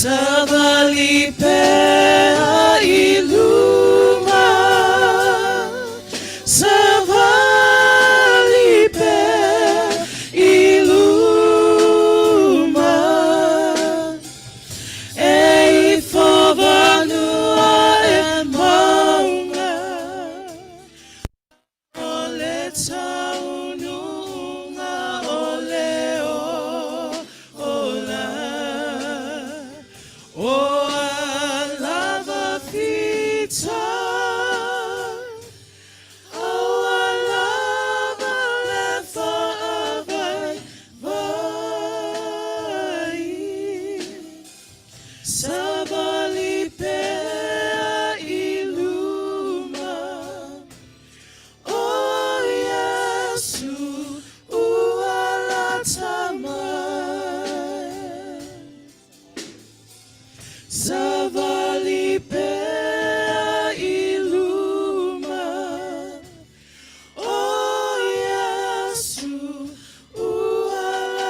savali pea iluma, savali pea iluma, e fovanua e maunga, o le taununga o leo ola, o alava fita, o alava le faavai vai, savali pea iluma, o Yesu ualatamai, savali pea iluma, o Yesu ualatamai.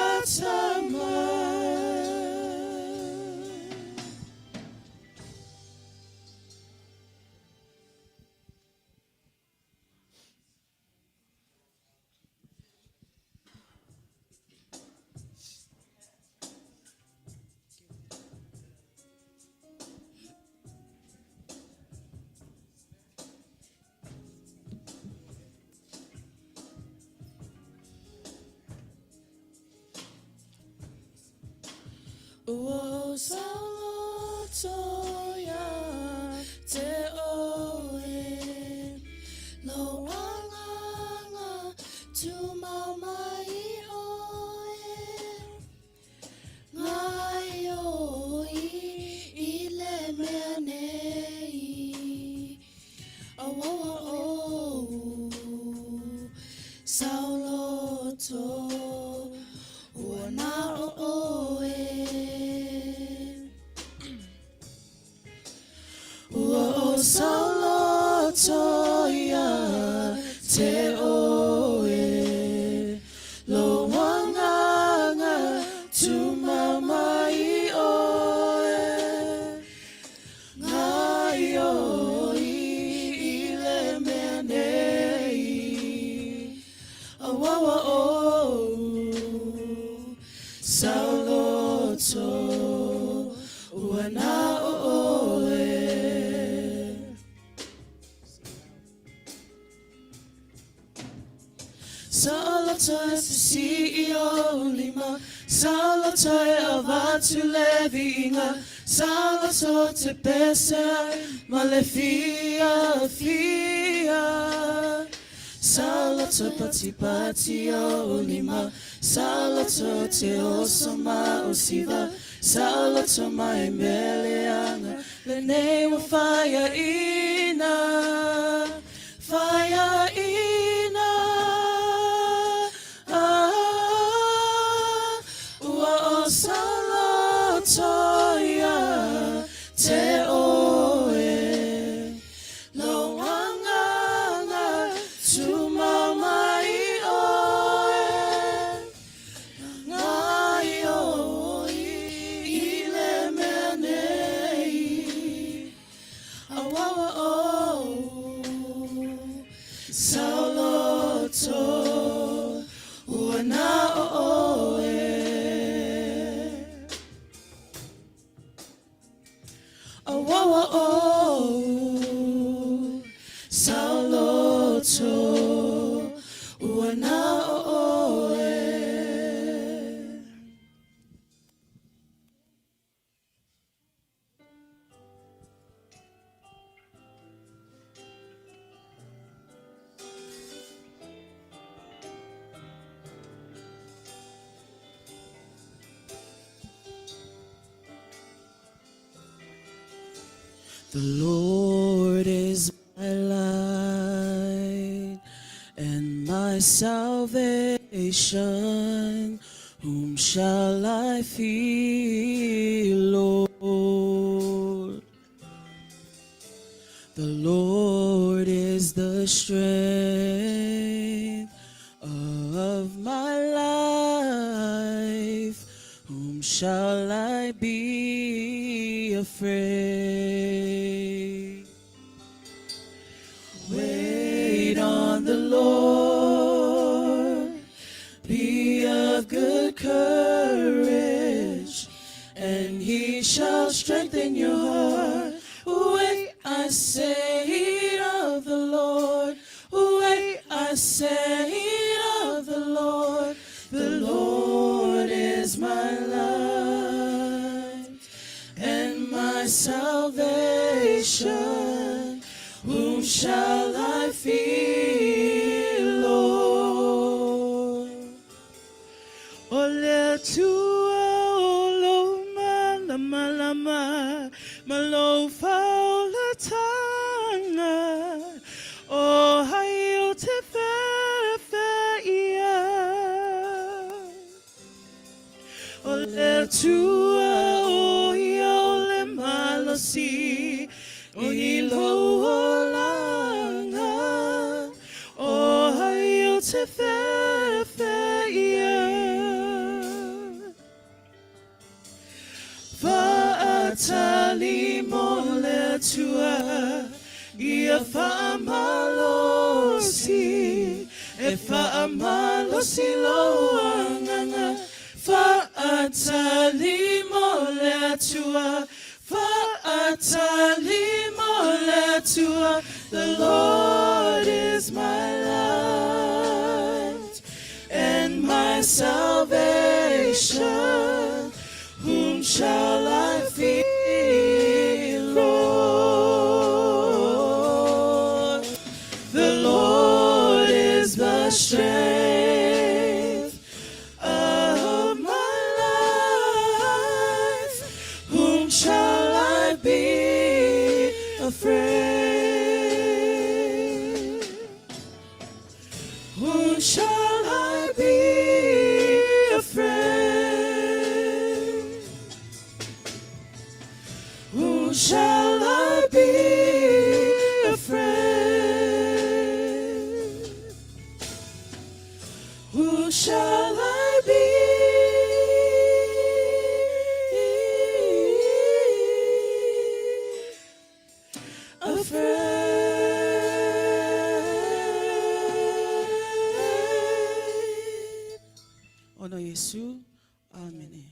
O Salatielu te oe, lo wanganga tu mamai oe, ngai oi I le mea nei, awawa o sauloto, ua na oe. O Salatielu te oe, lo wanganga tu mamai oe, ngai oi I le mea nei, awawa o sauloto, ua na oe. Salatielu CEO lima, salatielu avatu levinga, salatielu te pesa malefia fia, salatielu pati pati o lima, salatielu te osama osiva, salatielu mai meleanga, lenei wa fire ina, fire ina. Salatielu te oe, lo wanganga tu mamai oe, ngai oi I le mea nei, awawa o sauloto, ua na oe. Awawa o sauloto, ua na oe. The Lord is my light and my salvation. Whom shall I fear, Lord? The Lord is the strength of my life. Whom shall I be afraid. Wait on the Lord, be of good courage, and he shall strengthen your heart. Wait, I say of the Lord, wait, I say of the Lord is my light and my salvation. Whom shall I fear, Lord? O Le Atua, O Loma, Lama, Lama, Malofa, O Le Tanga, Auai, O Te Feʻau, O Le Atua, O Ia, O Le malosi, O Ilo, Olaga, Auai, O Te Feʻau, Salatielu Le Atua, ia faamalosi, e faamalosi loanganga. Salatielu Le Atua, Salatielu Le Atua. The Lord is my light and my salvation. Whom shall I fear, Lord? The Lord is the strength of my life. Whom shall I be afraid? Whom shall I be afraid? Who shall I be afraid? Who shall I be afraid? Ono Yesu, amen.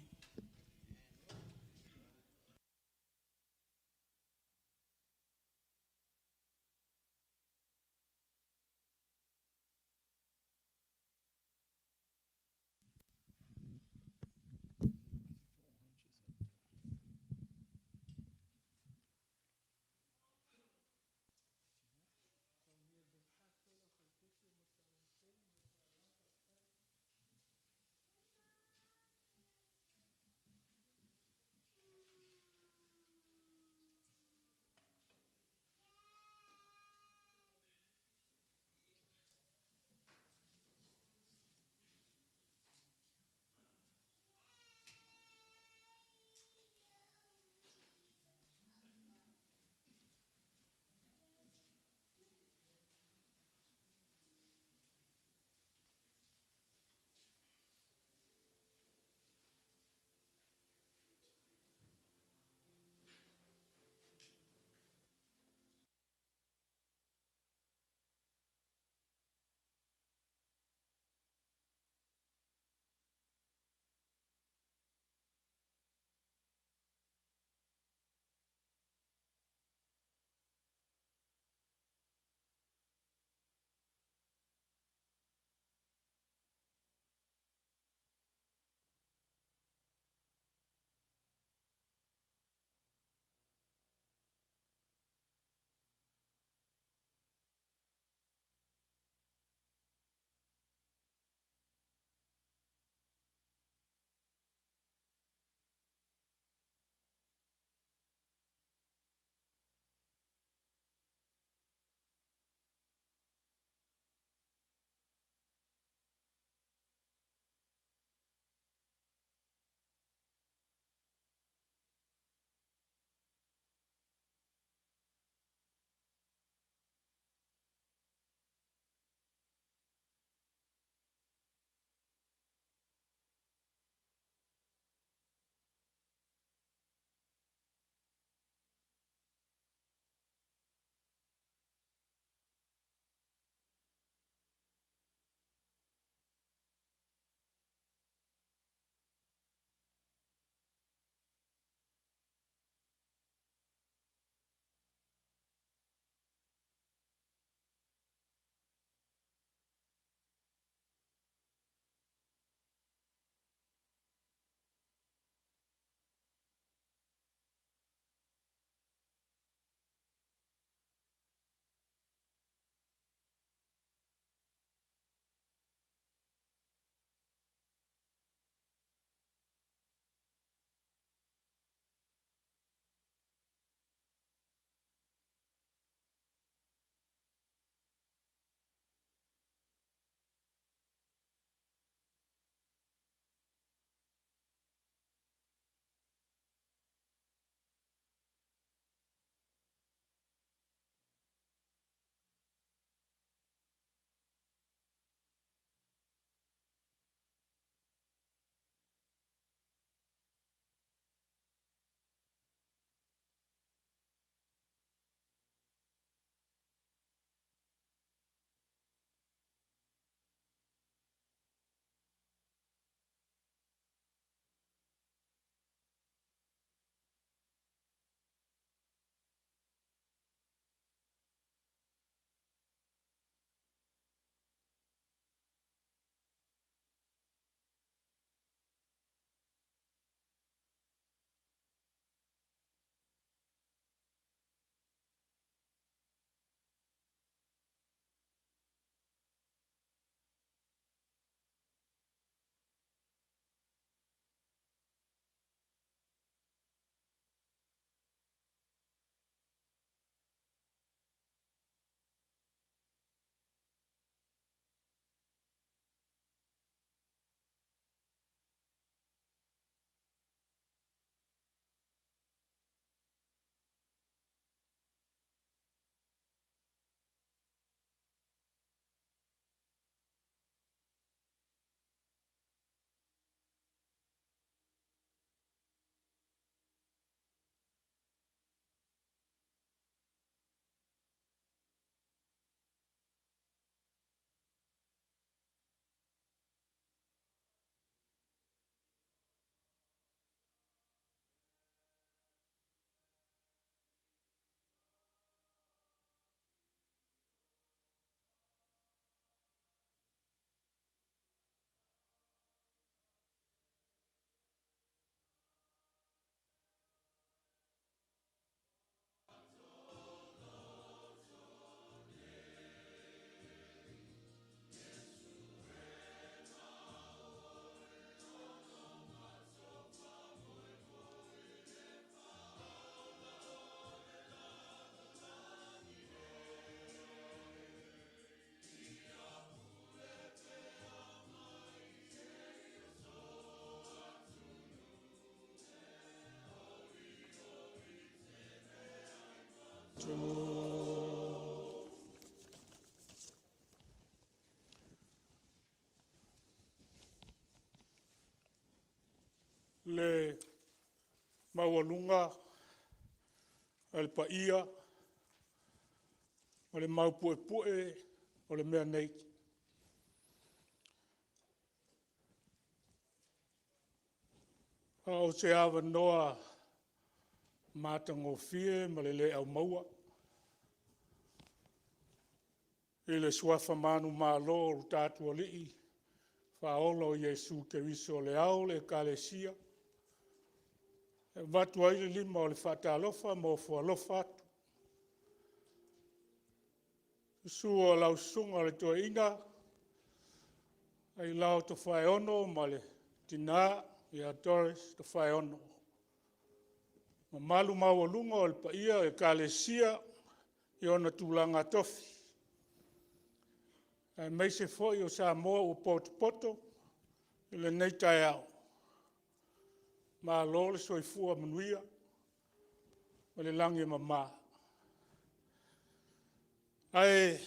Le maualunga, le paia, o le maupuepue, o le mea nei. O se awa noa Matagofie ma le leʻau maua. I le suafa manu mālo o tātou ali'i, whaola o Iesu Keriso o le au le ekalesia. E watu ai le lima o le whaatalofa mo fualofa atu. Su o lausunga le toa ina, ai lao to whae ono ma le tina i a Doris to whae ono. Ma malu maualunga o le paia e ekalesia i ona tūlanga tofi. E meise foi o Samoa o poto i le nei tai au. Ma lo le soifua manuia, ma le langi mama. Ai,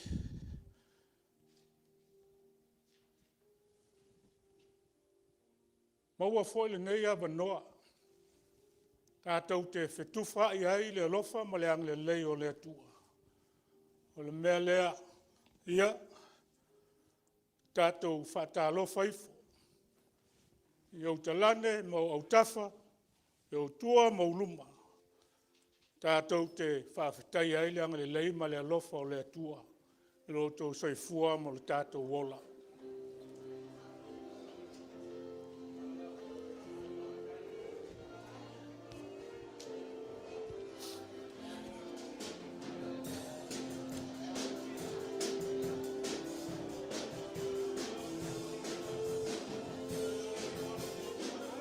maua foi le nei ava noa. Tātou te whetuwha i ai le alofa ma le ang le lei o le atua. O le mea lea ia, tātou whaatalofa ifo. I au talane, mo au tafa, i au tua, mo uluma. Tātou te whawhetai ai le anga le lei ma le alofa o le atua. I loto soifua mo le tātou wola.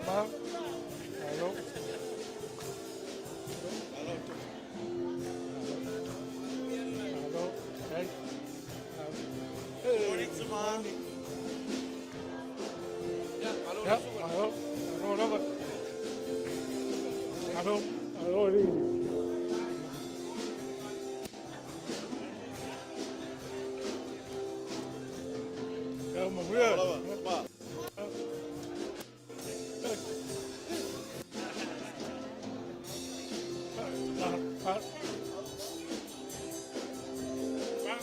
Hello. Hello. Hey. Morning, Samoa. Ja, hallo. Hallo, Robert. Hallo. Hallo, ja, maar weer.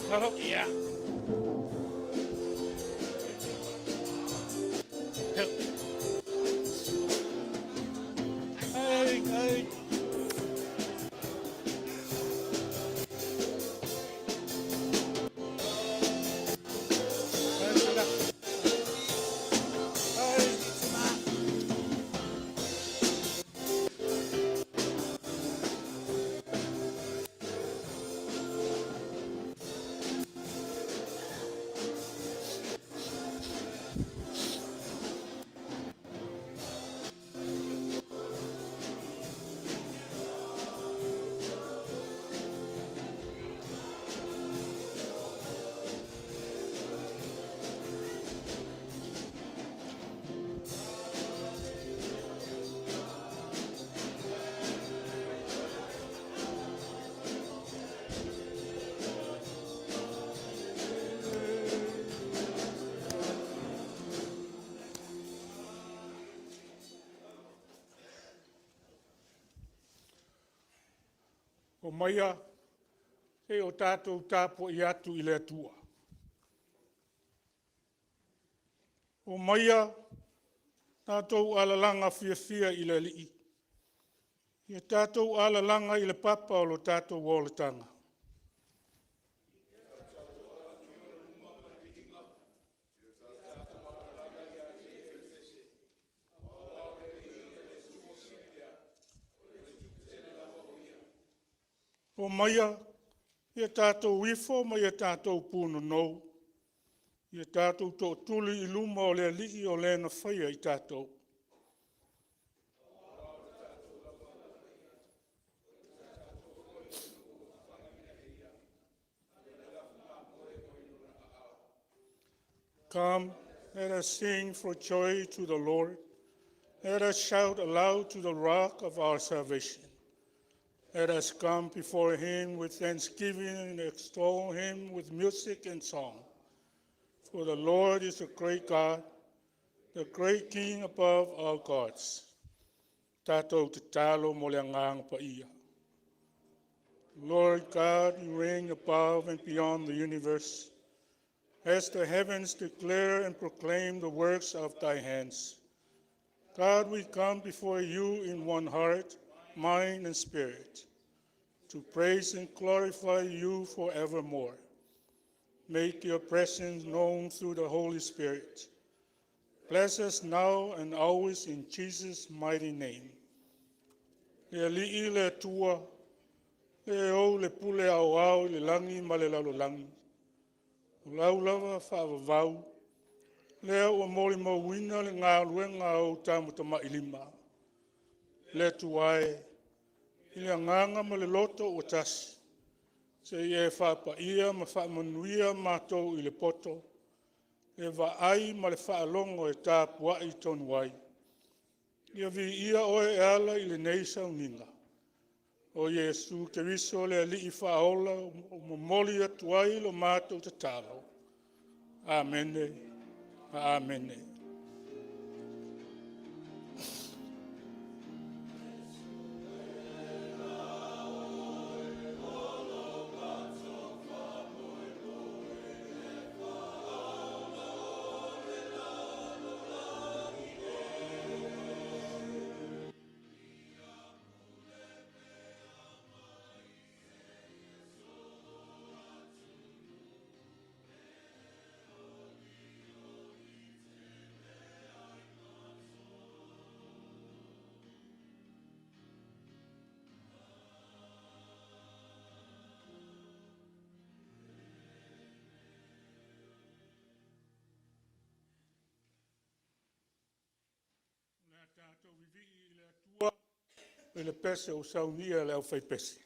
Hallo. Ja. Hey, hey. O maia, e o tātou tāpo i atu i le atua. O maia, tātou alalanga fia i le li'i. I tātou alalanga i le papa o lo tātou o le tanga. O maia, ia tātou ifo, ma ia tātou pūnu nou. Ia tātou tō tuli i luma o le ali'i o le na whaia i tātou. Come, let us sing for joy to the Lord. Let us shout aloud to the rock of our salvation. Let us come before him with thanksgiving and extol him with music and song. For the Lord is a great God, the great King above all gods. Tātou te talo mo le angang pa ia. Lord God, you reign above and beyond the universe. As the heavens declare and proclaim the works of thy hands. God, we come before you in one heart, mind, and spirit, to praise and glorify you forevermore. Make your presence known through the Holy Spirit. Bless us now and always in Jesus' mighty name. Le ali'i le atua, le o le pule auau le langi ma le lalolangi. Lau lava faavavau, le ua moli mauina le ngā luenga o tāmutama ilima. Le tuae, i le anganga ma le loto o tasi. Se ie faapaia ma faamanuia Matou i le poto. E vaai ma le faalongo e tāpuai tonu ai. Ia vi ia oe e ala i lenei sauniga. O Iesu Keriso le ali'i faaola o momoli atu ai lo Matou te talo. Amene. Amene. Tātou vivi'i i le atua, i le pese o sauniga le au faipese.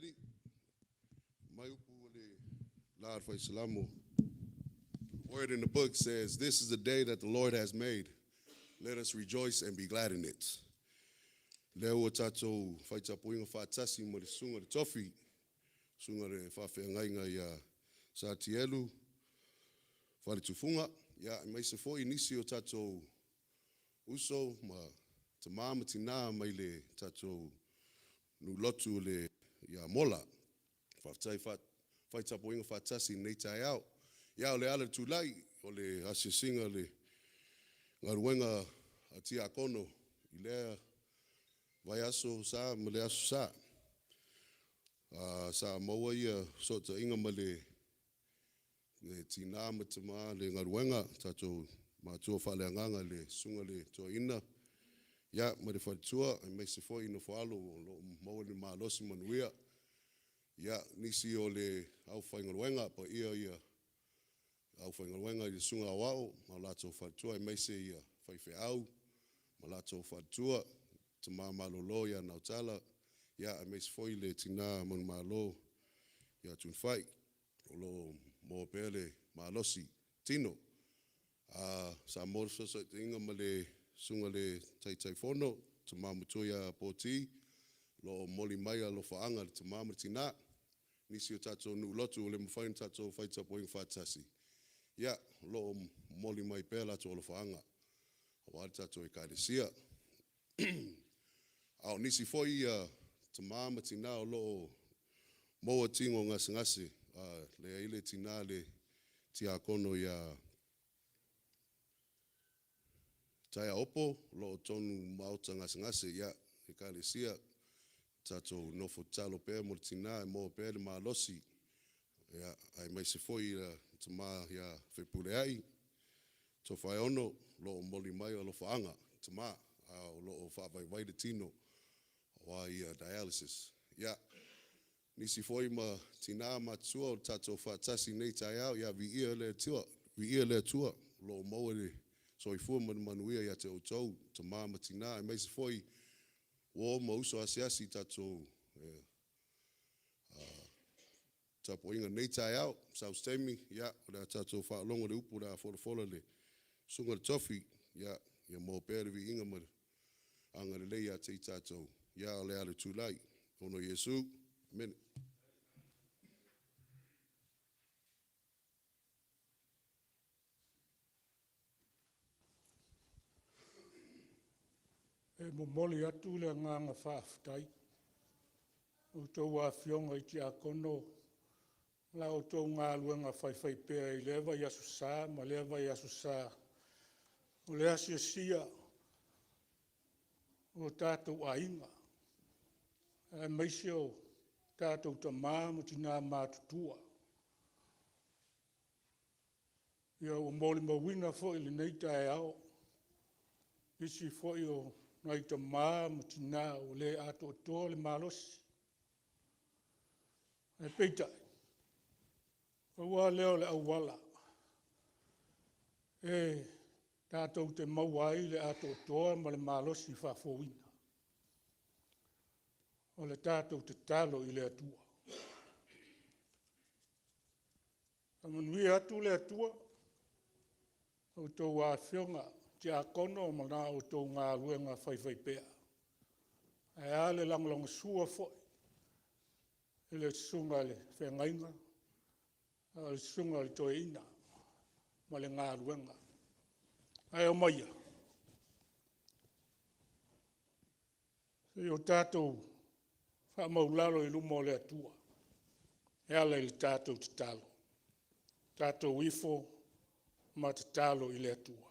Ready? Mai upu o le laad fai salamo. Word in the book says, "This is the day that the Lord has made. Let us rejoice and be glad in it." Leo o tātou whai tapuinga wha tasi mo le sunga le tofi. Sunga le whawhiangaiga ia Salatielu Faletufuga. Ia, mai se foi nisi o tātou uso ma te māma tina mai le tātou nu lotu le ia mola. Whawtai whai tapuinga wha tasi nei tai au. Ia o le ala tūlai o le asiasinga le ngaruenga a tia kono I lea vai aso sa ma le aso sa. Sa maua ia sota inga ma le tina ma te maa le ngaruenga tatou Matou whaleanganga le sunga le toa ina. Ia ma le whaletua ai mai se foi ina whaalo lo maua le malosi manuia. Ia nisi o le au whaingaruenga pa ia au whaingaruenga I le sunga awao ma latou whaletua ai mai se ia whai feʻau ma latou whaletua te maa malolo ia nautala. Ia ai mai se foi le tina manu malo ia tunwhai o lo mo pele malosi tino. Sa mor so inga ma le sunga le tai fono te mamutu ia poti lo moli mai lo faanga te mamu tina nisi o tatou nu lotu le mawhain tatou whai tapuinga wha tasi. Ia lo moli mai pela to lo faanga o tatou Kenese. Au nisi foi te mamu tina o lo moa tingo ngasi le ile tina le tia kono ia taia opo lo tonu mauta ngasi ia Kenese tatou nofo talo pe mo tina mo pe le malosi ia ai mai se foi te ma ia fepuleai to fai ono lo moli mai lo faanga te ma lo fa vai de tino wa ia dialysis ia nisi foi ma tina matua tatou fa tasi nei tai au ia vi ia le tua lo mo le so I fu manuia ia te outou te mama tina ai mai se foi o mo uso asiasi tatou tapuinga nei tai au saustemi ia o le tatou whaalongo le upu la folofola le sunga le tofi ia mo pere vi inga ma anga le leia te tatou ia o le ale tūlai ono Yesu amen. Momoli atu le nganga whaafutai. O tau Afioga I tia kono. La o tau ngā luenga whai pēa I lewa I asu sā, ma lewa I asu sā. O le asiasia o tātou ainga. E maisi o tātou ta mā mo tina mātutua. Ia o moli mawina fo I le nei tae ao. Isi fo I o nai ta mā mo tina o le ato toa le malosi. E peitai. Kaua leo le auala. E tātou te mauai le ato toa ma le malosi faafouina. O le tātou te talo I le atua. Amanui atu le atua. O tau Afioga tia kono ma na o tau ngā luenga whai pēa. E ale langalanga sua foi. I le sunga le whengainga. Le sunga le toe ina. Ma le ngā luenga. Ai o maia. O tātou faamaulalo I lumo le atua. E ala I le tātou te talo. Tātou ifo ma te talo I le atua.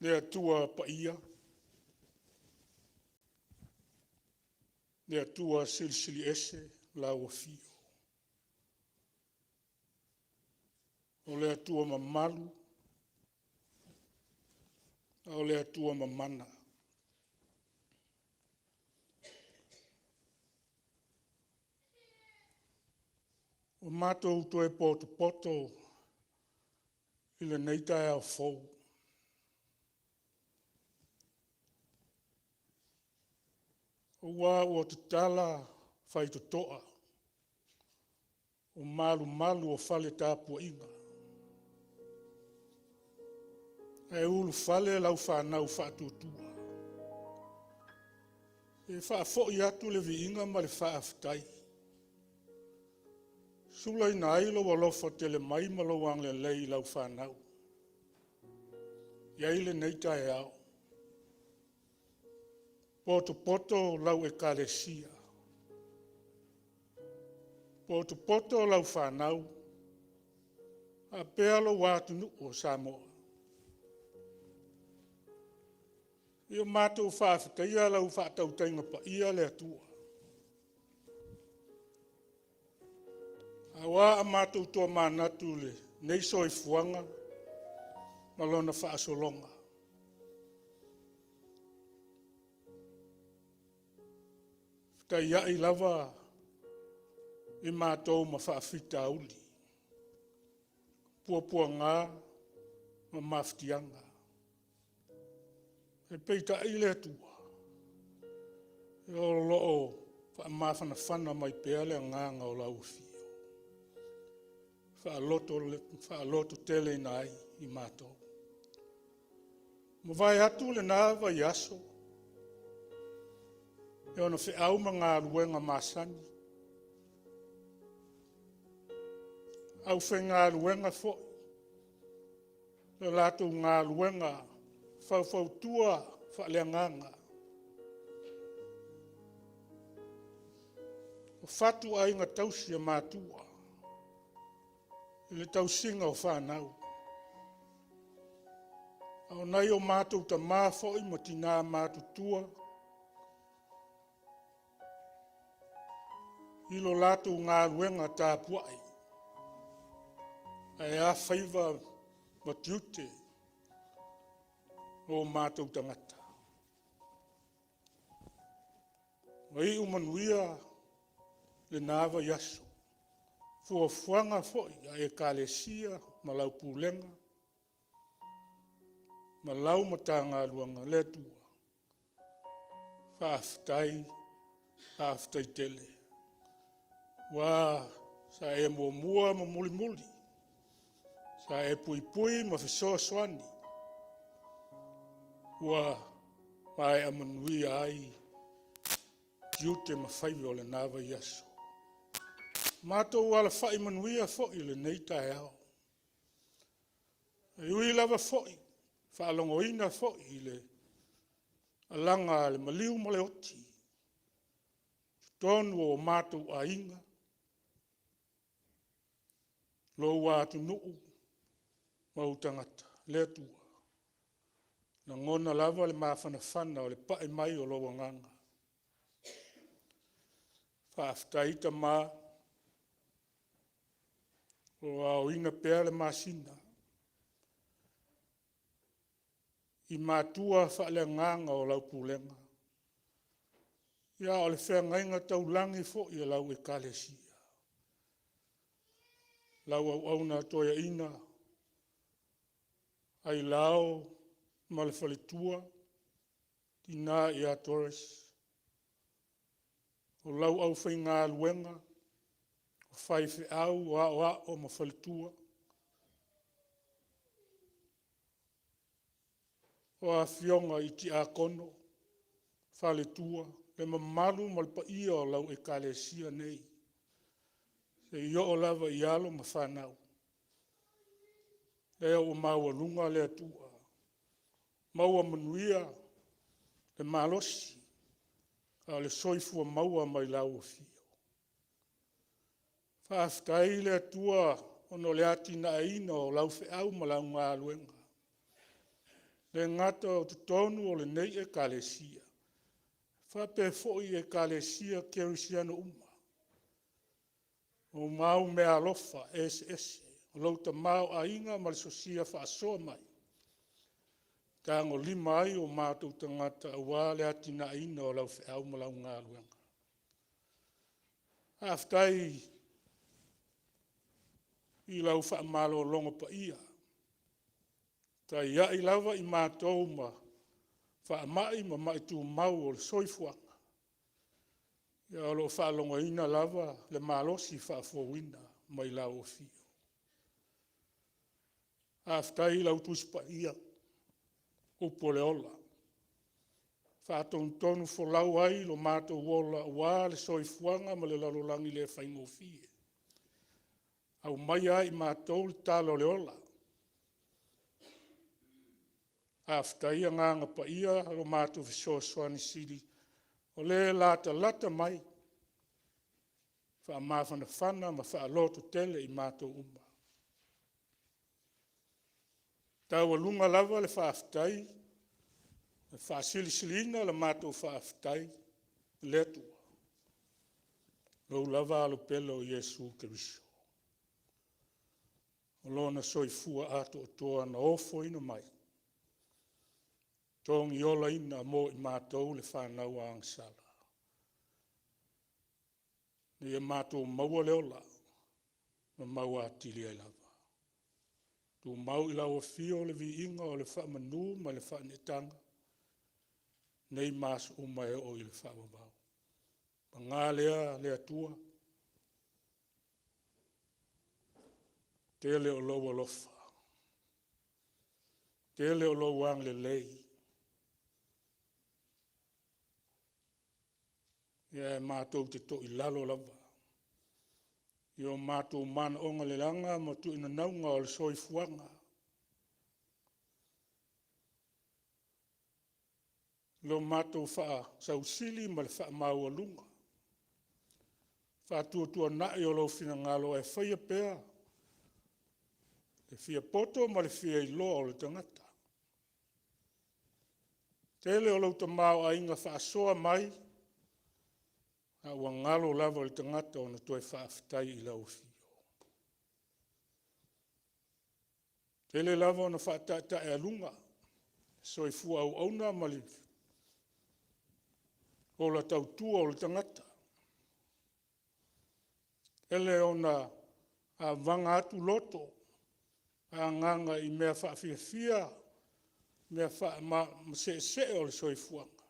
Le atua pa ia. Le atua silsili ese la ua fio. O le atua mamalu. O le atua mamana. O Matou toe poto I le nei tae au fou. Ua o te tala faitotoa. O malu o fale tāpuaʻiga. E ulu fale lau whanau faatuatua. E whaafoʻi atu le viiga ma le whaafetai. Sula ina ai lo walofa tele mai ma lo wang lelei lau whanau. Iai lenei taeao. Poto lau ekalesia. Poto lau whanau. A pea lo wātunu o Samoa. Ia Matou faafetaia lau faatautainga pa ia le atua. Awa a Matou toa manatu le nei soifuanga ma lona faasolonga. Fetaiai lava i Matou ma faafita uli. Puapuanga ma maftianga. E peita i le atua. E o loo whaamawhanawhana mai pea le nganga o lau fio. Whaaloto tele nai i Matou. Ma vai atu le nā vai aso. E ona feʻau ma ngā luenga masani. Au whi ngā luenga foʻi. Le lātou ngā luenga faafoutua faaleanganga. O fatu ai ngā tausi a matua. Le tausinga o whanau. Au nei o Matou ta mafoi ma tina matutua. Ilo lātou ngā luenga tāpuai. Ai a whaiva ma tiute o Matou tangata. Mai umanuia le nāwa yaso. Fuafuanga foi a ekalesia ma lau Pulega. Ma lau matanga luanga le atua. Faafetai tele. Wa sa e mua ma muli. Sa e pui ma fesoasoani. Wa mai amanuia ai tiute ma whaiwe o le nāwa yaso. Matou ala whai manuia fo'i le nei taeao. E ui lava fo'i, whaalongoina fo'i le alanga le maliu ma le oti. Tonu o Matou a inga. Lo wātu nuu ma utangata, le atua. Na ngona lava le mawhanawhana o le pae mai o lo wanganga. Whaaftaita maa. O au ina pea le masina. I matua faaleanganga o lau Pulega. Ia o le whengainga taulangi fo i lau ekalesia. Lau au na toia ina. Ai lao ma le faletua. Tina ia Torres. O lau au whainga luenga. Fai feʻau o ma faletua. O Afioga i ti akono, faletua, le mamalu ma le paia o lau ekalesia nei. Se i o lava i alo ma whanau. Le o maualunga le atua. Maua manuia le malosi. A le soifua maua mai lau fio. Faafetai le atua ono le atina ina o lau feʻau ma lau ngā luenga. Le ngata o tutonu o le nei ekalesia. Fape fo'i ekalesia kerisiano uma. O mau mea alofa ese. O lau ta mau a inga ma le sosia faasoa mai. Tango lima ai o Matou tangata ua le atina ina o lau feʻau ma lau ngā luenga. Faafetai I lau faamalo longo pa ia. Ta ia I lava I Matou ma faamai ma mai tu mau o le soifuanga. Ia o lo whaalongaina lava le malosi faafouina mai lau o fio. Aftai lau tuispa ia upo le ola. Whaatontonu folau ai lo Matou wola ua le soifuanga ma le lalolangi le whaingofie. Au mai ai Matou le talo le ola. Aftai a nganga pa ia lo Matou fisoaswani siri. O le lata mai. Whaamawhana whana ma whaaloto tele i Matou uma. Tau alunga lava le whaaftai. Le whaasilisilina le Matou whaaftai. Le atua. Lou lava alo pelo o Iesu Keriso. O lona soifua ato o toa na ofo ina mai. Tongi ola ina mo i Matou le whanau a angsala. Ni e Matou maua le ola. Ma maua atili ai lava. Tu mau i lau fio le vi inga o le whamanu ma le whanetanga. Nei mas umae o i le whamabau. Pa ngā lea le atua. Tele o lau alofa. Tele o lau ang le lei. Ia e Matou te to i lalo lava. Ia o Matou mana onga le langa ma tu ina naunga o le soifuanga. Lo Matou wha sausili ma le wha maua lunga. Wha tuatua nai o lau fina ngalo e whaia pēa. Le fia poto ma le fia ilo o le tangata. Tele o lau ta mau a inga wha soa mai. A ua ngalo lava le tangata o na toi wha aftai i lau fio. Tele lava o na wha ta e alunga. Soi fua au auna ma le o la tautua o le tangata. Ele o na a vanga atu loto. A nganga i mea wha fia. Mea wha ma se o le soifuanga.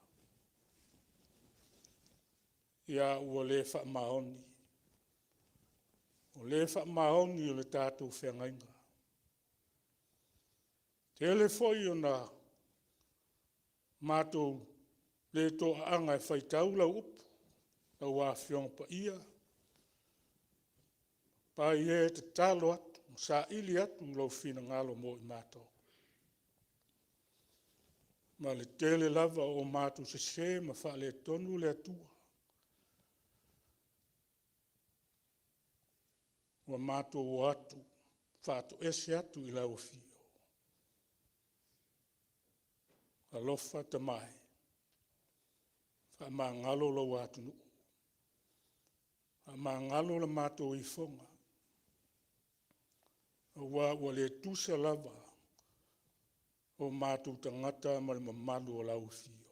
Ia ua le wha maoni. O le wha maoni o le tātou whengainga. Te ele foi o na Matou le to anga e whaitau lau upu. Lau Afioga pa ia. Pa ie te talo atu. Saili atu lau fina ngalo mo i Matou. Ma le tele lava o Matou se ma wha le tonu le atua. Wa Matou o atu. Faatu ese atu i lau fio. Alofa te mai. Wha maa ngalo lau atu nu. Wha maa ngalo la Matou i fonga. Wa le tusa lava. O Matou tangata ma le mamalu o lau fio.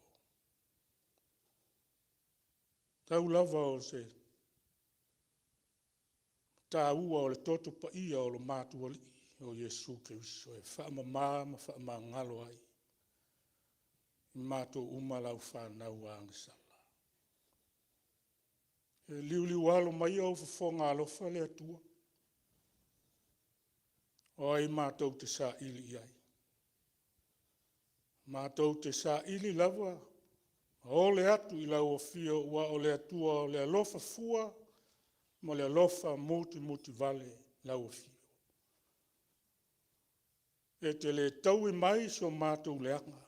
Tau lava o se. Tā ua o le toto pa ia o le Matou o Iesu Keriso. E whaamama ma whaama ngalo ai. Matou uma lau whanau a angsala. E liu alo mai au whafonga alofa le atua. O ai Matou te saili ai. Matou te saili lava. O le atu i lau o fio ua o le atua o le alofa fua. Ma le alofa muti vale lau o fio. E te le tau i mai so Matou le anga.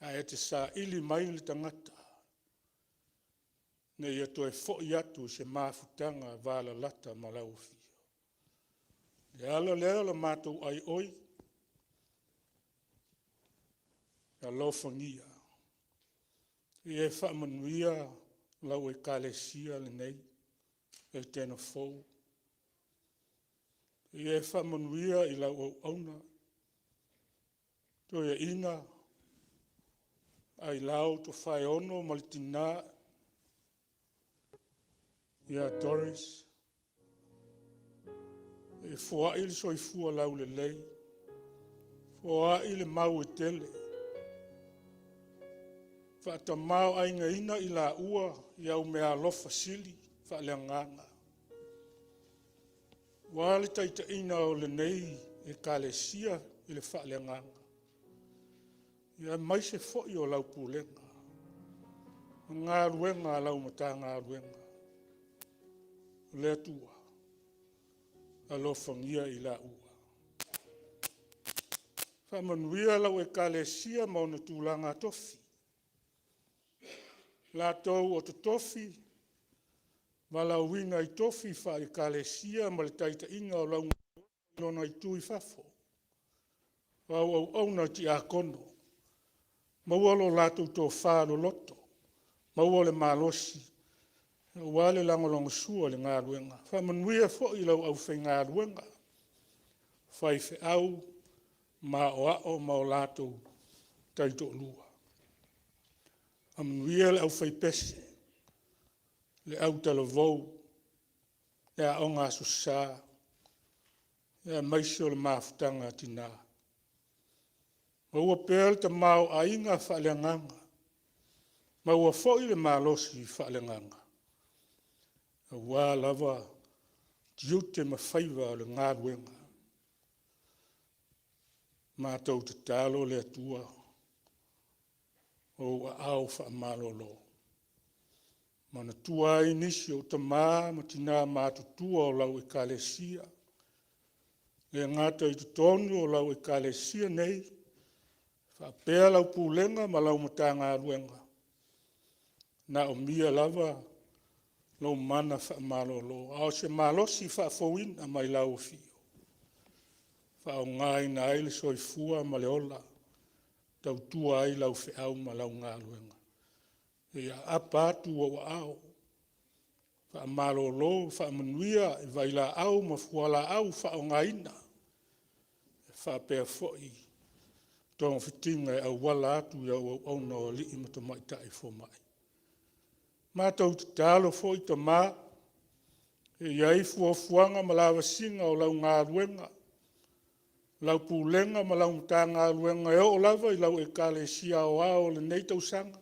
A e te saili mai le tangata. Ne ia toi fo'i atu se mafutanga vala lata ma lau fio. Le ala lea la Matou ai oi. A lofangia. I e whaamanuia lau e kalesia lenei. Etena fou. I e whaamanuia i lau au auna. Toi e ina. Ai lau to whai ono malitina. Ia Doris. E fua ili soifua lau le lei. Fua ili mau e tele. Whaatamau ainga ina I la ua iau mea lofa sili whaaleanganga. Wale taita ina o lenei e kalesia I le whaaleanganga. Ia maise fo'i o lau pulenga. Ngā ruenga lau mata ngā ruenga. O Le Atua. Alofangia I la ua. Whamanuia lau e kalesia mauna tūlanga tofi. La tau o te tofi, ma lau winga I tofi wha I kalesia ma le taita inga o lau ngona I tui fafo. Wau au auna ti a kono. Maualo lātou tō whālo loto. Mauale malosi. Wale langolongo sua le ngā ruenga. Whamanuia fo'i lau au whai ngā ruenga. Whai feʻau, ma o ao ma o lātou taito lua. Amanuia le au whai pese. Le au talavou. Le a o ngā susā. Le a maisi o le mafutanga tina. Maua pēl ta mau a inga whaaleanganga. Maua fo'i le malosi whaaleanganga. Wā lava tiute mawhaiva o le ngā ruenga. Matou te talo Le Atua. O a au faamalolo. Mana tua I nisi o ta maa ma tina matutua o lau e kalesia. Le ngata I te tonu o lau e kalesia nei. Whapea lau pulenga ma lau mata ngā ruenga. Na o mia lava lau mana faamalolo. Ao se malosi faafouin a mai lau fio. Whao ngai na aile soifua ma le ola. Tautua ai lau feʻau ma lau ngā luenga. Ia apa atu o ao. Whaamalolo, whaamanuia, e vaila au ma fuala au whao ngaina. Whapea fo'i. Tonga whitinga e au wala atu ia au na o lii mata mai tai fo mai. Matou te talo fo'i ta mā. E iai fuafuanga ma lawa singa o lau ngā luenga. Lau pulenga ma lau mta ngā luenga e o lava I lau e kalesia o ao lenei tausanga.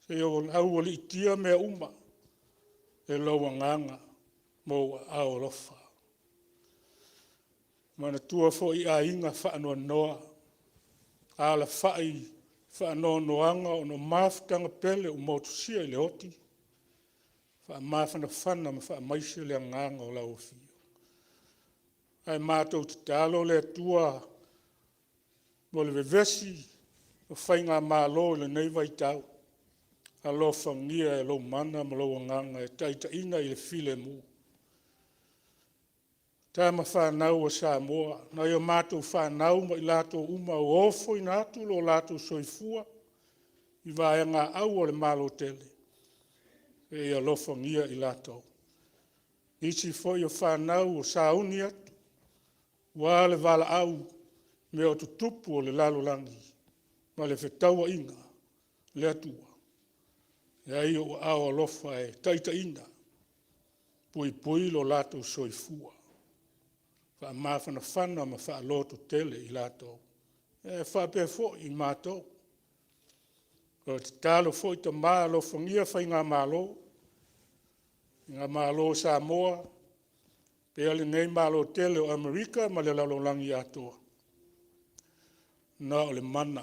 Se o au o li itia mea uma. E lau anganga mo ao lofa. Mana tua fo'i a inga whaanoa noa. Ala whai whaanoa noanga o no mafutanga pele o motusia I le oti. Wha mafana whana ma wha maise le anganga o lau fio. Ai Matou te talo Le Atua mo le vevesi o whai ngā mālo le nei vai tau. A lo whangia e lo mana ma lo anganga e taita ina I le file mu. Tama whanau o Samoa, na ia Matou whanau ma I lato uma o ofo I natu lo lato soifua I vai ngā au o le malo tele. E ia lo whangia I lato. Isi foi o whanau o sauni atu. Wa le vala au me o tutupu o le lalolangi. Ma le whetaua inga, Le Atua. Ia I o ao alofa e taita ina. Pui pui lo lato soifua. Wha mawhana whana ma wha loto tele I lato. E wha pe fo I Matou. O te talo fo I ta maa lo whangia whai ngā malo. Ngā malo Samoa. Pea lenei malo tele o Amerika ma le lalolangi atoa. Na o le mana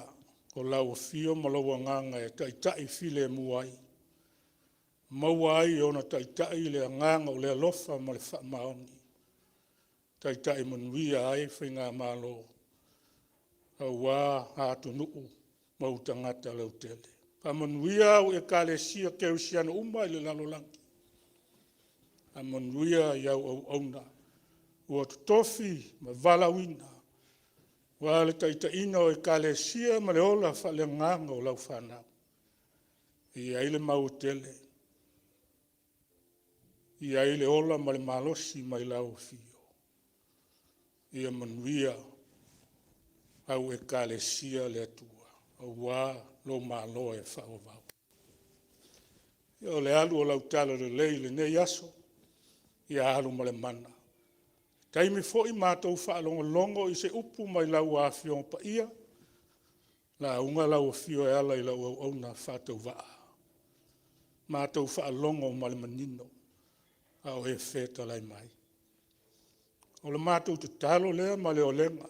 o lau fio ma lau anganga e taitai file muai. Maua ai o na taitai le anganga o le alofa ma le whaamaoni. Taitai manuia ai whi ngā malo. Aua hātu nuu mautangata lau tele. Pamanuia o e kalesia keusiana uma I le lalolangi. Amanuia iau au auna. Ua tutofi ma valawina. Wa le taitaina o e kalesia ma le ola whaaleanganga o lau whanau. I aile mau tele. I aile ola ma le malosi ma I lau fio. I amanuia au e kalesia Le Atua. Au wā lo malo e whaovau. I o le alu o lau tala le lei le nei aso. I alu ma le mana. Taimi fo I Matou whaalongo longo I se upu mai lau Afioga pa ia. La unga lau fio e ala I lau au na whātou waa. Mātou whaalongo ma le manino. Au e whēta lai mai. O le mātou te talo lea ma le o lenga.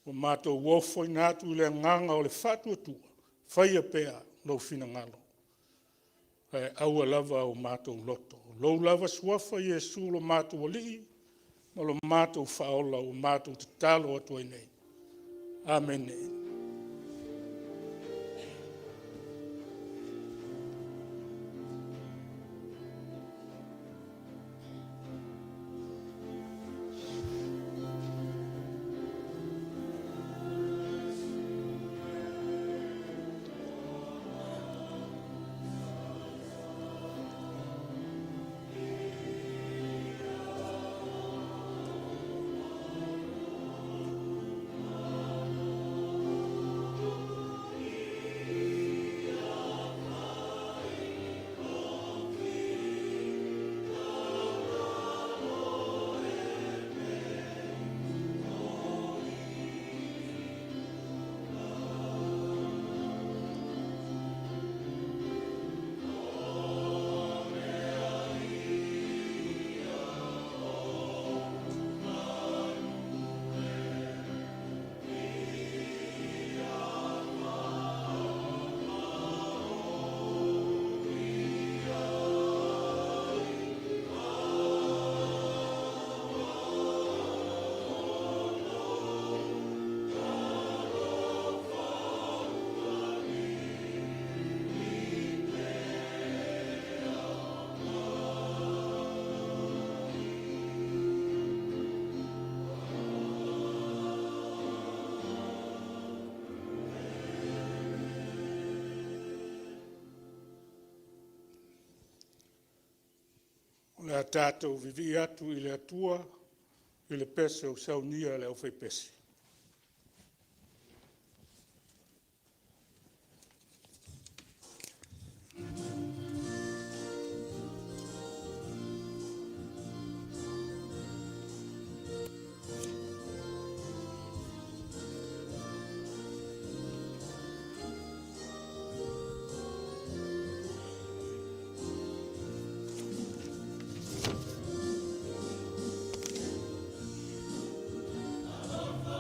O mātou wofo I ngātu le nganga o le faatuatua. Whaia pēa lau whina ngalo. E aua lava o mātou loto. Lou lava suafa Iesu lo mātou oli. Ma lo mātou whaola o mātou te talo atua nei. Amen. Le tātou vivi atu I le atua, I le pese o saunia le au fai pese. Love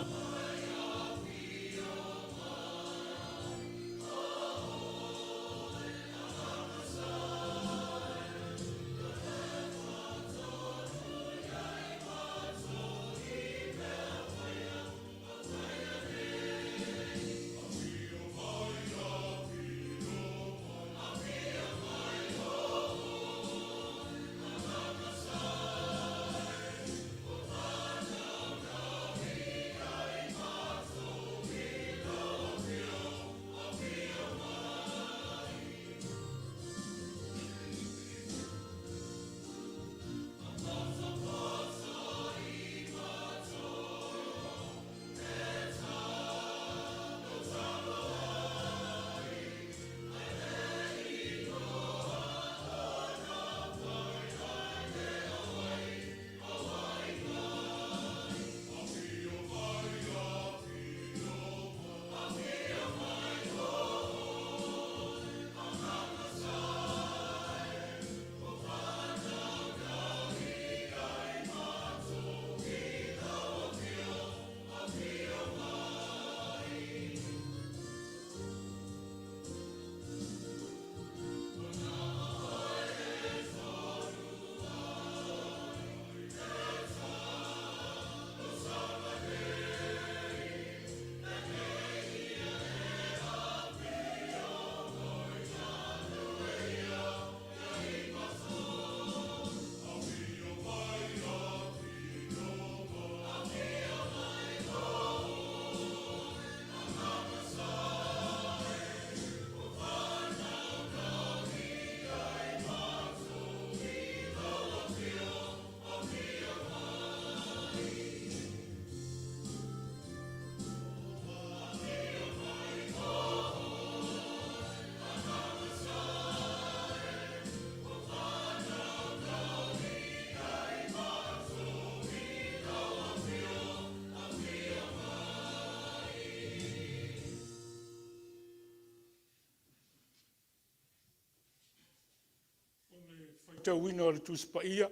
Tauina o le tusipaia.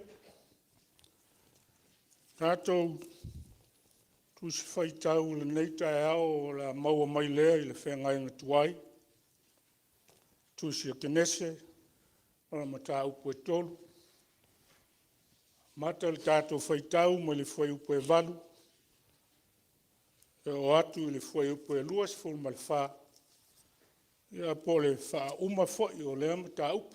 Tātou tusi whaitau lenei tae ao o la maua mai lea i le whengainga tuai. Tusi a Kenese o la Matou e tolu. Mata le tātou whaitau mo le whai upo e valu. E o atu i le whai upo e luas fulu ma le wha. Ia po le wha uma whai o lea Matou.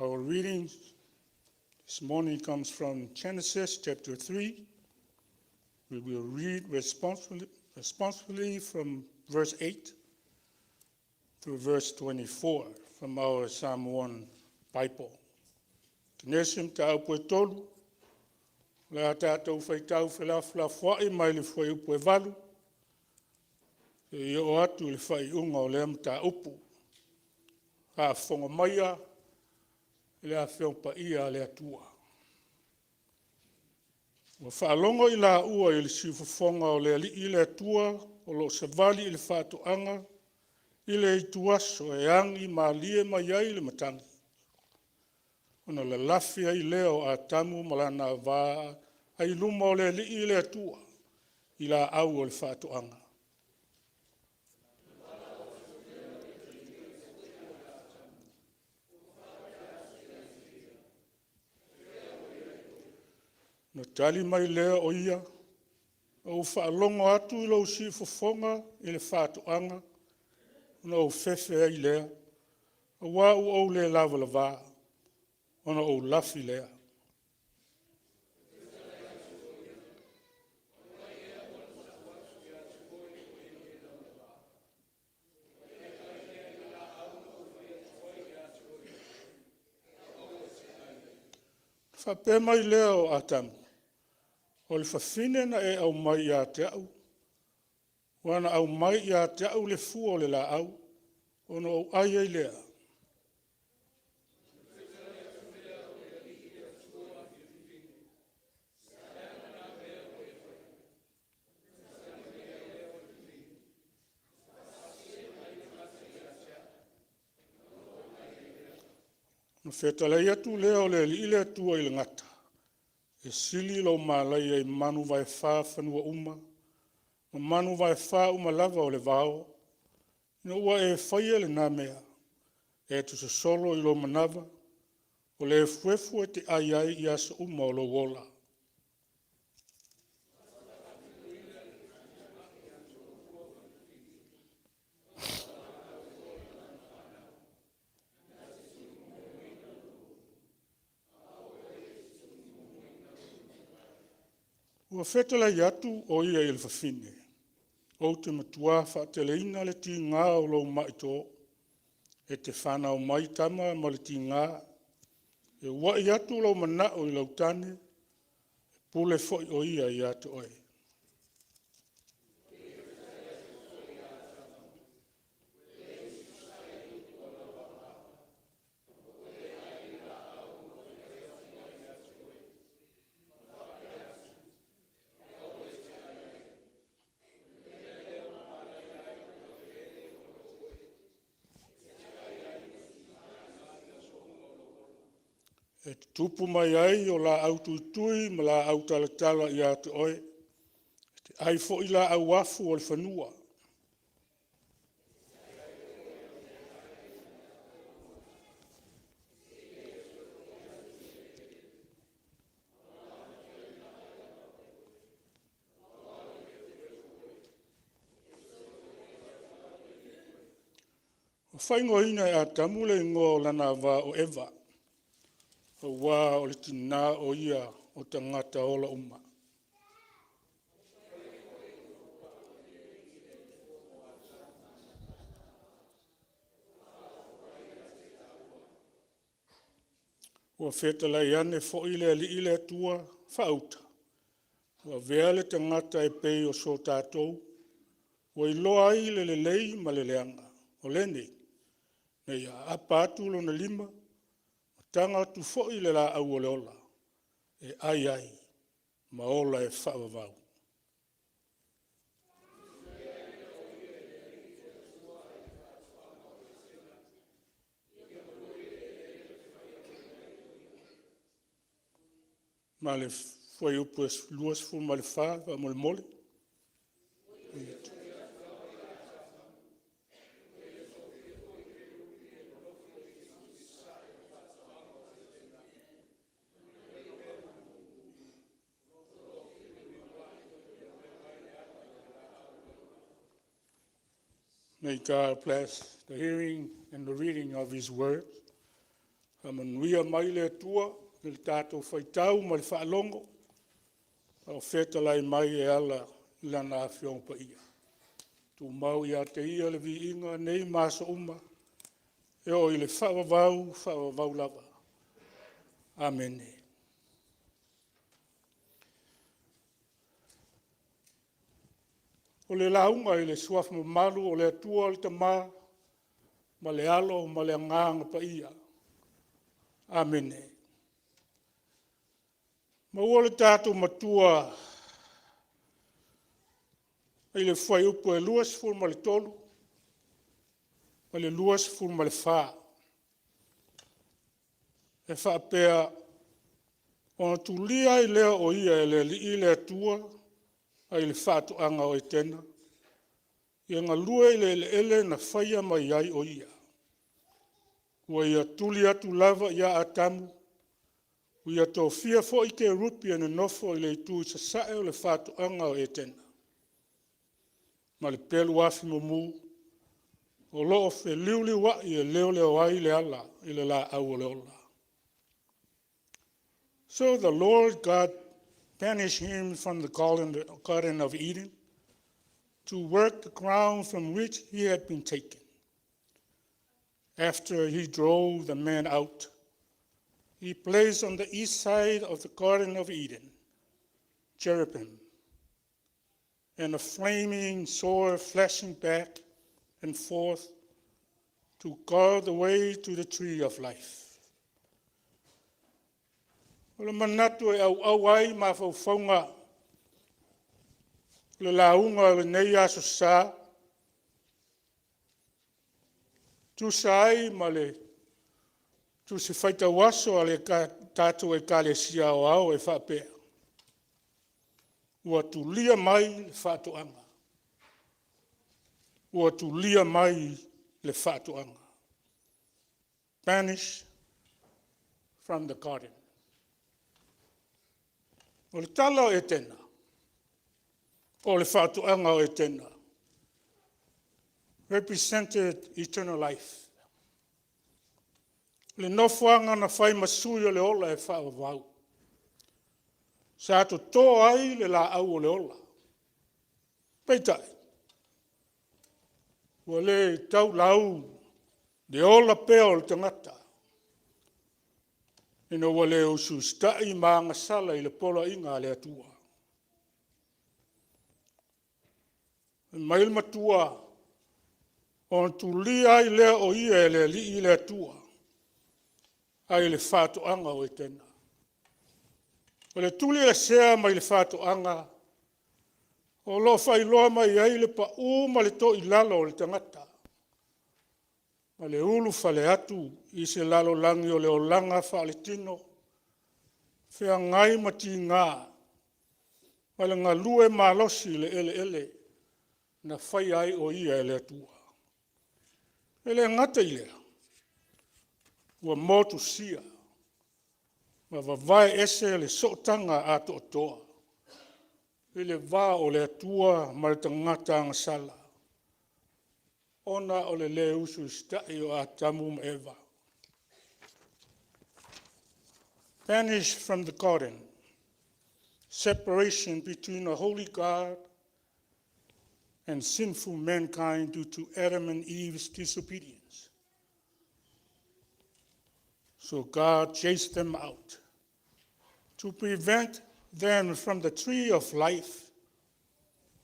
Our reading this morning comes from Kenese chapter 3. We will read responsibly from verse 8 through verse 24 from our Samoan Bible. Kenese Matou e tolu. Le tātou whaitau whelawhai mai le whai upo e valu. E o atu le whai unga o le Matou. Ka whonga maia le Afioga ia Le Atua. Wa whaalongo i la ua i le siufafonga o le alii Le Atua o lo savali i le faatuanga i le ituaso e angi maalie mai ai le matangi. Ona le lafia i leo a tamu malana va ai luma o le alii Le Atua i la au o le faatuanga. Na tali mai lea o ia, o whaalongo atu i lau si fofonga i le faatuanga, ona o fefe ai lea, o wau o le lava la vā, ona o lafi lea. Whape mai lea o atamu. O le whawhine na e au mai i a te au. Wana au mai i a te au le fua o le la au. Ona au ai ai lea. Na whetalai atu lea o le li le atua i le ngata. E sili lau malai e manu vai wha whanua uma. Ma manu vai wha uma lava o le vao. Ina ua e whaia le nā mea. E tu se solo i lo manava. O le fuefu e te ai ai i asa uma o lo wola. Ua whetala i atu o ia i le whawhine. O te matua whaateleina le ti ngā o lo maito. E te whanau mai tama ma le ti ngā. E ua i atu lo manao i lau tane. E pule foi o ia i atu oe. E tupu mai ai o la au tuitui ma la au talatala i atu oe. Te ai fo i la au afu o le whanua. O whaingo ina e a tamule ngō lana wā o Eva. O wā o le tina o ia o tangata ola uma. Ua whetala i ane fo ile ali ile atua whauta. Ua vea le tangata e pei o so tātou. Ua i loa ai le lei ma le leanga. O lenei. Nei a apatu lo na lima. Tanga tu fo i le la au o le ola. E ai ai. Ma ola e whaavavau. ma le foi upu luas fu ma le faamolemole. May God bless the hearing and the reading of His word. Manuia mai le atua, le tātou whaitau ma le whaalongo, au whetalai mai e ala lana Afioga pa ia. Tu mau ia te ia le vi inga nei maso uma, e o i le whaavavau lava. Amen. O le launga i le suafa malu o le atua o le tamā, ma le alo ma le anganga pa ia. Amen. Ma ua le tātou matua i le whai upu e luas ful ma le tolu, ma le luas ful ma le whā. E whaapea o tu lia i lea o ia e le li i le atua, ai le faatuanga o Etena. Ia ngā lua i le ele na whaia mai ai o ia. Ua ia tuli atu lava ia atamu, ua ia tō fia fo i ke rupi ane nofo i le itu i sasae o le faatuanga o Etena. Ma le pelu afi momu, o loo fe liuli wa i e leo leo ai le ala i le la au o le ola. So the Lord God banished him from the Garden of Eden to work the ground from which he had been taken. After he drove the man out, he placed on the east side of the Garden of Eden cherubim and a flaming sword flashing back and forth to guard the way to the tree of life. Le manatu e auai ma faufauga le launga lenei aso sa tusa ai ma le tusi faitau aso a le tatou ekalesia o au e faapea. Ua tulia mai le faatuanga. Ua tulia mai le faatuanga. Banished from the garden. O le tala o Etena, o le faatuanga o Etena, represented eternal life. Le nofuanga na whai masui o le ola e whaavavau. Sa ato tō ai le la au o le ola. Peitai. Ua le tau lau, le ola pea o le tangata. Ina ua le usu stai maanga sala i le pola inga le atua. Mai le matua, o tu li ai lea o ia e le li i le atua. Ai le faatuanga o Etena. O le tuli le sea mai le faatuanga, o lo fai loa mai ai le pa ma le to i lalo o le tangata. Ma le ulu fale atu i se lalo langi o le olanga fale tino, fea ngai mati ngā, ma le ngā lue malosi le ele na fai ai o ia e le atua. Ele ngata i lea, ua motu sia, ma vavai ese le sotanga a toa. Ele va o le atua ma le tangata angasala. Ona o le le usu stai o atamu eva. Banished from the garden, separation between a holy God and sinful mankind due to Adam and Eve's disobedience. So God chased them out to prevent them from the tree of life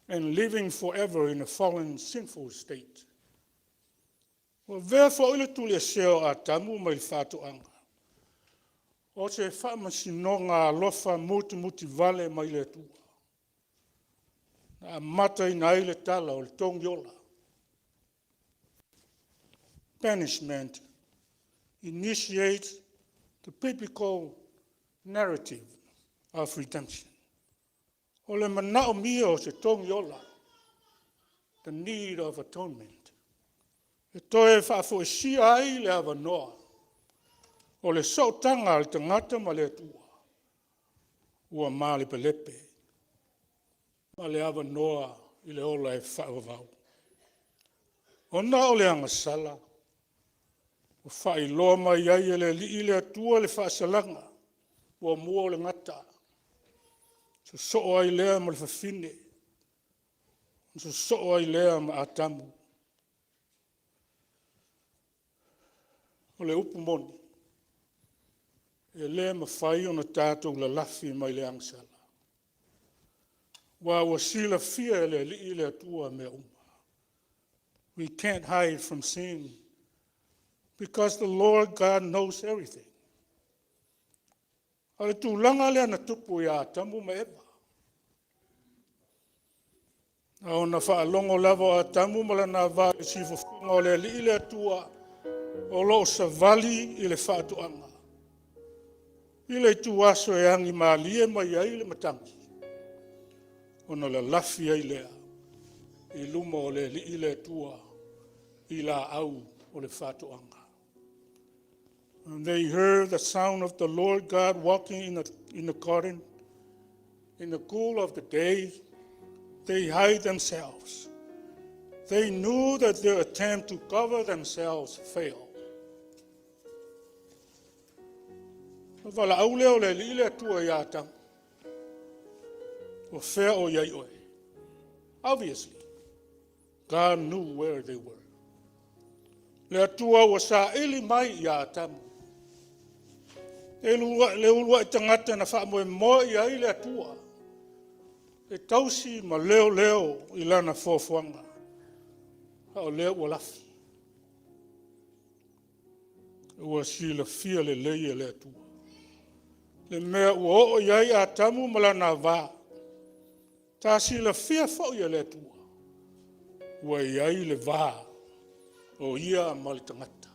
and living forever in a fallen, sinful state. Well, therefore, ile tuli seo a tamu mai faatuanga. O se faamasinonga alofa muti vale mai le tua. Na mata ina ile tala o le tongiola. Banishment initiates the biblical narrative of redemption. O le manao mia o se tongi ola, the need of atonement. E toe faafoesia ai le avanoa, o le soʻotanga o le tagata ma le atua, ua malepelepe, ma le avanoa i le ola e faavavau. Ona o le agasala, o faailoa mai ai e le alii le atua le faasalaga, ua mua o le gata, soso'o ai lea ma le fafine, soso'o ai lea ma atamu. O le upu moni, e lē mawhai ona tātou lalafi mai le angsala. Wa sila fia le li'i le atua mea uma. We can't hide from sin because the Lord God knows everything. Ale tūlanga le ana tupu ia tamu me eba. A ona whaalongo lava a tamu malana vā i sifofunga o le li'i le atua o lo savali i le faatuanga. I le tuaso e angi maalie mai ai le matangi. Ona la lafi ai lea. I luma o le li'i le atua i la au o le faatuanga. And they heard the sound of the Lord God walking in the garden. In the cool of the day, they hide themselves. They knew that their attempt to cover themselves failed. Wala au leo le li le atua ia tang. O feʻau iai oe. Obviously, God knew where they were. Le atua wa saili mai ia tamu. Le ulua i tangata na faamoemoe iai le atua. E tausi ma leo leo i lana fofuanga. Hao leo ua lafi. Ua sila fia le leia le atua. Le mea ua o iai a tamu malana vā. Tasi la fia fo ia le atua. Ua iai le vā o ia mali tangata.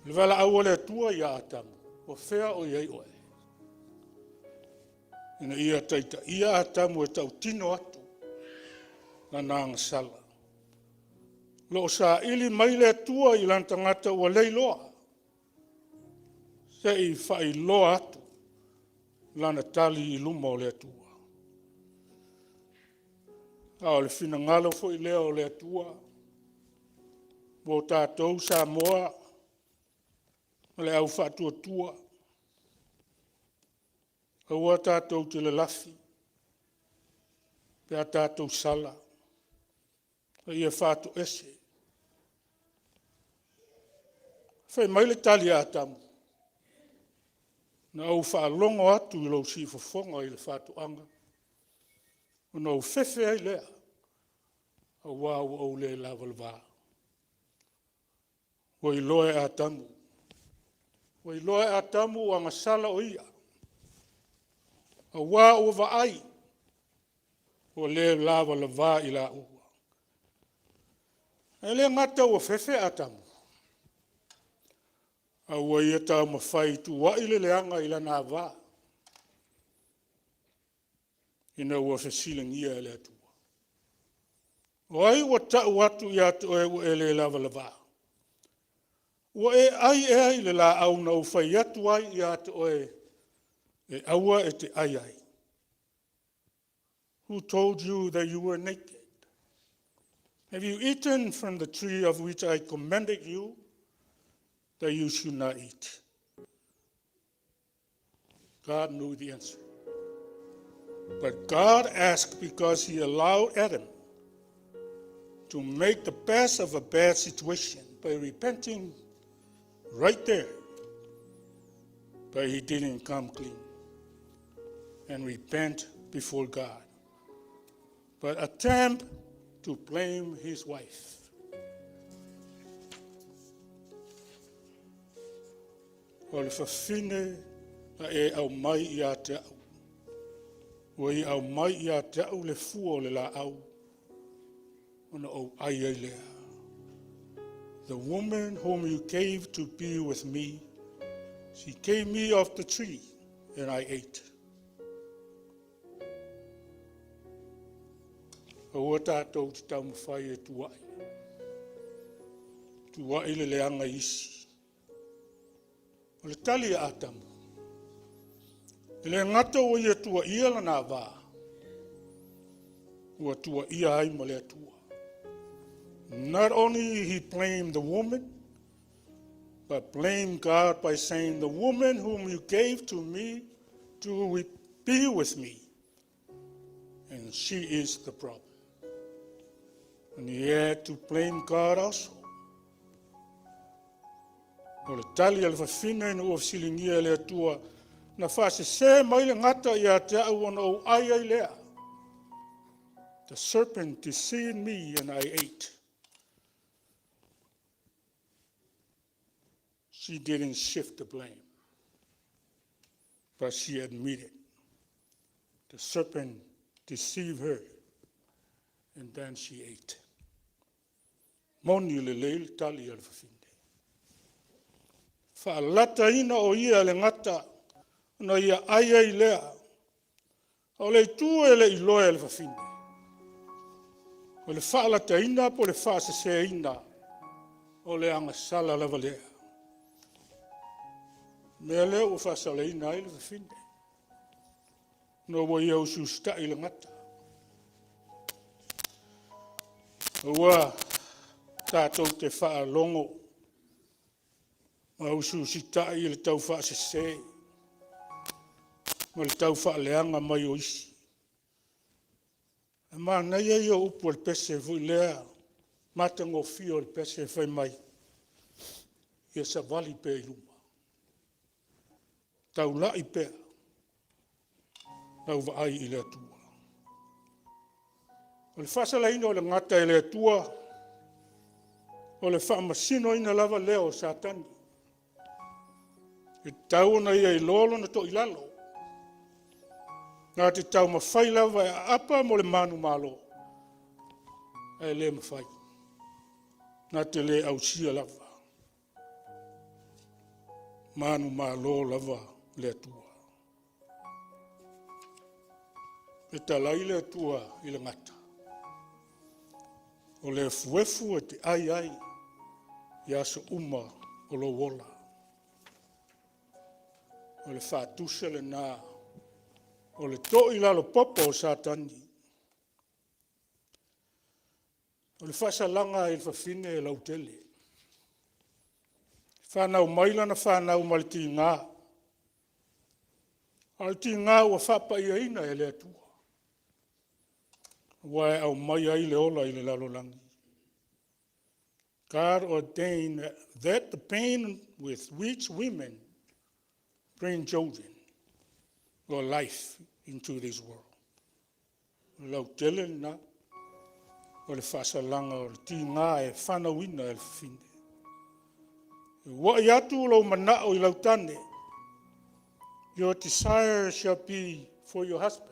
Le vala au le atua ia a tamu. O fea o iai oe. Ina ia taita ia a tamu e tau tino atu. Na nanga sala. Lo sa ili mai le atua i lan tangata ua leiloa. Se i fai loa atu, lana tali i luma o le atua. Ao le fina ngalo fo i lea o le atua, wo tātou Samoa, le au faatuatua, aua tātou te le lafi, pea tātou sala, ia faatu ese. Fai mai le tali a tamu. Na au whaalongo atu i lau sifofonga i le faatuanga. O na au fefe ai lea. A wāu au le lava le vā. O i loe a tamu. O i loe a tamu o ngasala o ia. A wā o vaai. O le lava le vā i la ua. E le ngata o fefe a tamu. A ua ia tau mawhai tu wa ile leanga ila nā wā. Ina ua whesilingia ele atua. O ai ua tau atu i atu e ele lava la wā. Ua e ai e ai le la au na uwhai atu ai i atu e aua e te ai ai. Who told you that you were naked? Have you eaten from the tree of which I commanded you that you should not eat? God knew the answer. But God asked because he allowed Adam to make the best of a bad situation by repenting right there. But he didn't come clean and repent before God, but attempt to blame his wife. O le whawhine a e au mai i a te au. O i au mai i a te au le fua o le la au. Ona au ai ai lea. The woman whom you gave to be with me, she gave me of the tree and I ate. Ua tātou te tau mawhai e tuai. Tuai le leanga isi. O le tali a atamu. Le ngata o ia tua ia lana wā. Ua tua ia ai ma le atua. Not only he blamed the woman, but blamed God by saying, the woman whom you gave to me to be with me, and she is the problem. And he had to blame God also. O le tali al fafina ina ua fisilingia le atua, na fase se mai le ngata ia te au ana auai ai lea. The serpent deceived me and I ate. She didn't shift the blame, but she admitted the serpent deceived her, and then she ate. Moni le leil tali al fafinde. Faalata ina o ia le ngata na ia aia i lea. O le tue le iloa le fafinde. O le faalata ina po le faasese ina o le angasala lava lea. Mea lea o faasale ina ai le fafinde. No wa ia ususta i le ngata. Ua tātou te whaalongo. Ma ususita i le tau faasese. Ma le tau faaleanga mai o isi. E ma nei e o upu le pese vui lea. Matagofie O Le pese fai mai. Ia savali pe i luma. Tau lai pea. Tau vaai i le atua. O le fasalaina o le ngata i le atua. O le faamasino ina lava leo satani. E tau na ia i lolo na to i lalo. Nā te tau mawhai lava e apa mo le manu malo. E le mawhai. Nā te le ausia lava. Manu malo lava le atua. E talai le atua i le ngata. O le fuefu e te ai. Ia so uma o lo wola. O le faatusa le nā. O le to i lalo popo o satani. O le fasalanga i le fafine e lautele. Whanau maila na whanau maliti ngā. Alti ngā ua whapa ia ina e le atua. Wae au mai ai le ola i le lalolangi. God ordained that the pain with which women bring children or life into this world. Lau tele na, o le whasalanga o le ti ngā e whanauina e le whine. Wa i atu lau manao i lau tane, your desire shall be for your husband.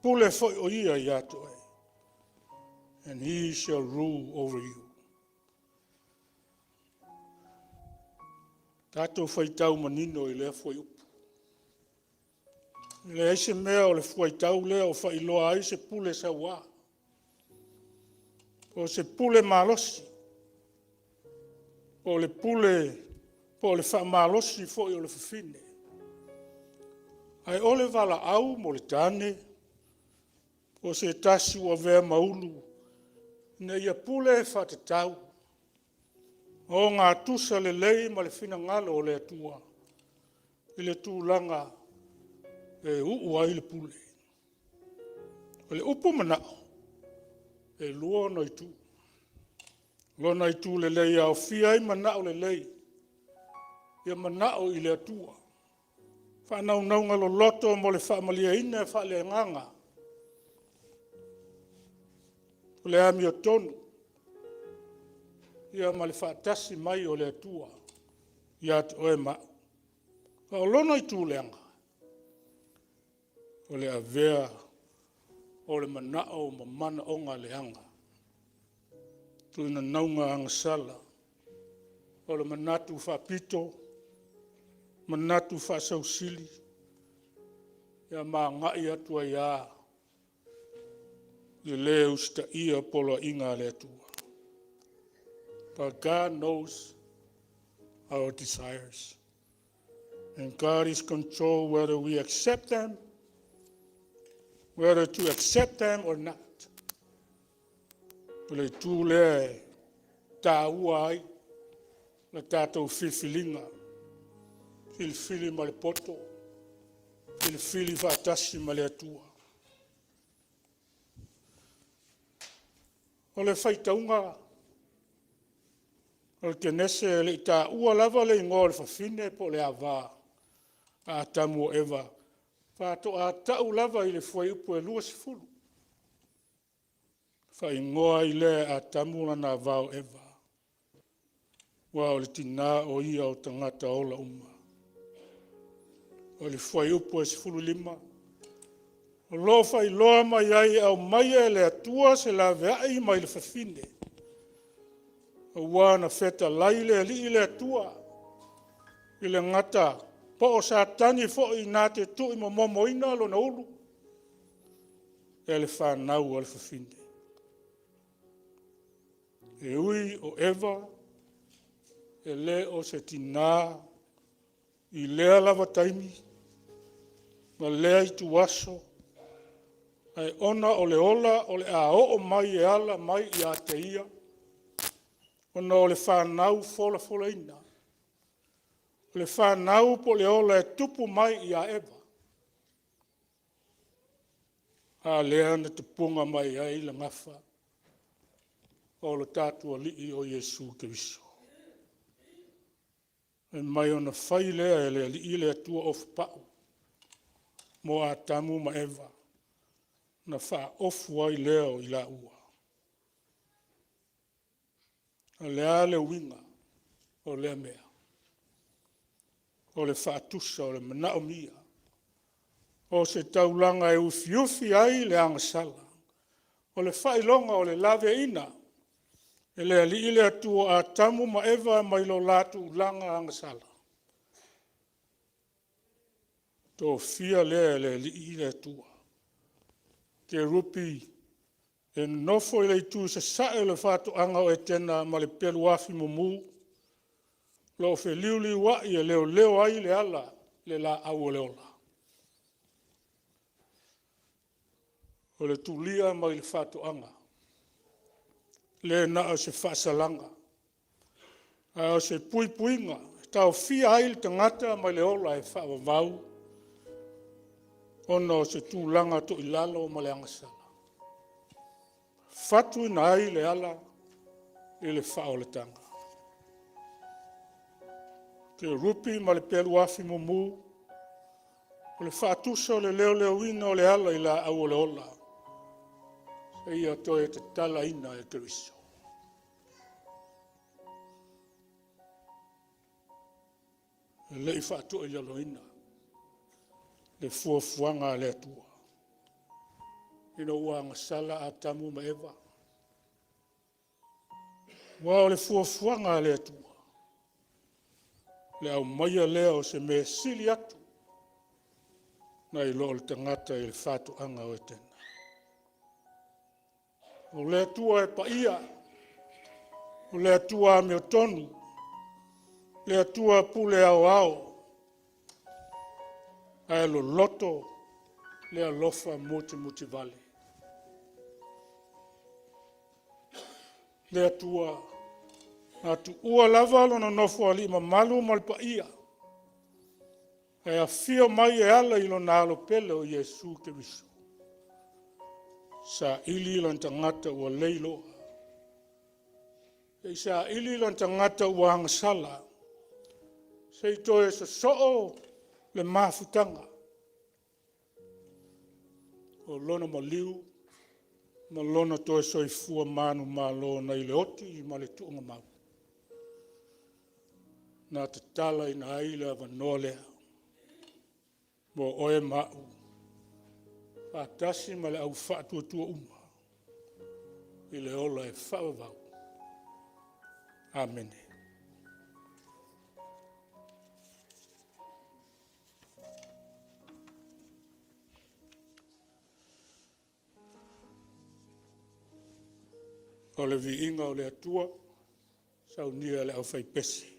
Pule foi o ia i atu e, and he shall rule over you. Tato fai tau manino i lea foi upu. Le eise mea o le fuai tau lea o fai loa ai se pule sa wā. O se pule malosi. O le pule, po le faamalosi foi o le fafine. Ai ole vala au mo le tane. O se tasi ua vea maulu. Ne ia pule fatatau. O ngā tusa le lei ma le fina ngalo o le atua. I le tūlanga e uuai le pule. O le upu manao. E lua no i tu. Lona i tu le lei au fia i manao le lei. Ia manao i le atua. Whanau naunga lo loto mo le faamalia ina e whaale nganga. O le ami o tonu. Ia ma le whaatasi mai o le atua. Ia te oe ma. O lona i tu leanga. O le avea. O le manao ma mana onga leanga. Tuina naunga angasala. O le manatu faapito. manatu faasausili ia magaʻi atu ai ā i lē usitaʻia poloaʻiga a le atua. But God knows our desires. And God is control whether we accept them, whether to accept them or not. Le tū lea e tāua ai, le tātou whiwhilinga, whiwhili ma le poto, whiwhili whaatasi ma le atua. O le whaitaunga, o le Kenese le tāua lava le ingoa le whawhine po le awā, a tamu o ewa, whātoa tau lava i le fwai upu e lua sifuru. Whaingoa i le a tamu lana vau ewa. Wa o le tina o ia o tangata ola uma. O le fwai upu e sifuru lima. O lo whai loa mai ai au mai e le atua se la veai mai le whawhine. O wana feta laile li i le atua. I le ngata po o sa tani fo i nā te tui mo momoina lo na ulu. E le whanau o le whawhine. E ui o ewa, e le o se tina, i lea lava taimi, ma lea i tu aso, ai ona o le ola, o le a o mai e ala, mai i a te ia, ona o le whanau fola fola ina, o le whanau po le ola e tupu mai i a ewa, a lea na te punga mai ai la ngafa, o le tātua lii o Yesu Keriso. E mai ona whai lea e le lii le atua o whapau, mo a tamu ma ewa, na wha ofu ai leo i la ua. A lea le winga o le mea, o le whaatusa o le manao mia, o se taulanga e ufi ai le angasala, o le whailonga o le lave ina, e le ali le atua a tamu ma ewa mai lo latu langa angasala. Tō fia le ali le atua. Ke rupi e nofo i le itu se sae le faatuanga o Etena ma le peluafi mumu. Lo fe liuli wa i e leo ai le ala le la au le ola. O le tulia mai le faatuanga. Le na o se whaasalanga. O se puipuinga. Tau fia ai le tangata mai le ola e whaavavau. Ono se tūlanga to ilalo ma le angasala. Fatu ina ai le ala e le whaoletanga. Ke rupi ma le peluafi mumu. O le whaatusa o le leo ina o le ala i la au o le ola. E ia toi te tala ina e Keriso. E lei whaatu e yalo ina. Le fuafuanga le atua. Ina ua ngasala a tamu ma ewa. Wao le fuafuanga le atua. Le au maia leo se me sili atu. Na i lo le tangata i le faatuanga o Etena. O le atua e paia, o le atua me o tonu, le atua pule ao, ai lo loto, le alofa muti vale. Le atua, atu ua lava lo no nofo ali ma malu mal paia, ai a fio mai e ala ilo na alo pele o Yesu Keriso. Sa ili lan tangata ua leilo. E sa ili lan tangata ua hangasala. Se itoe sa soo le mafutanga. O lona maliu, ma lona toe soifua manu malo na ile oti ma le tuunga mau. Na te tala ina aile avanoa lea. Mo oe mau. Tasi ma le au faatuatua uma. I le ola e whaavavau. Amen. o le viinga o le atua, sauniga le au faipesi.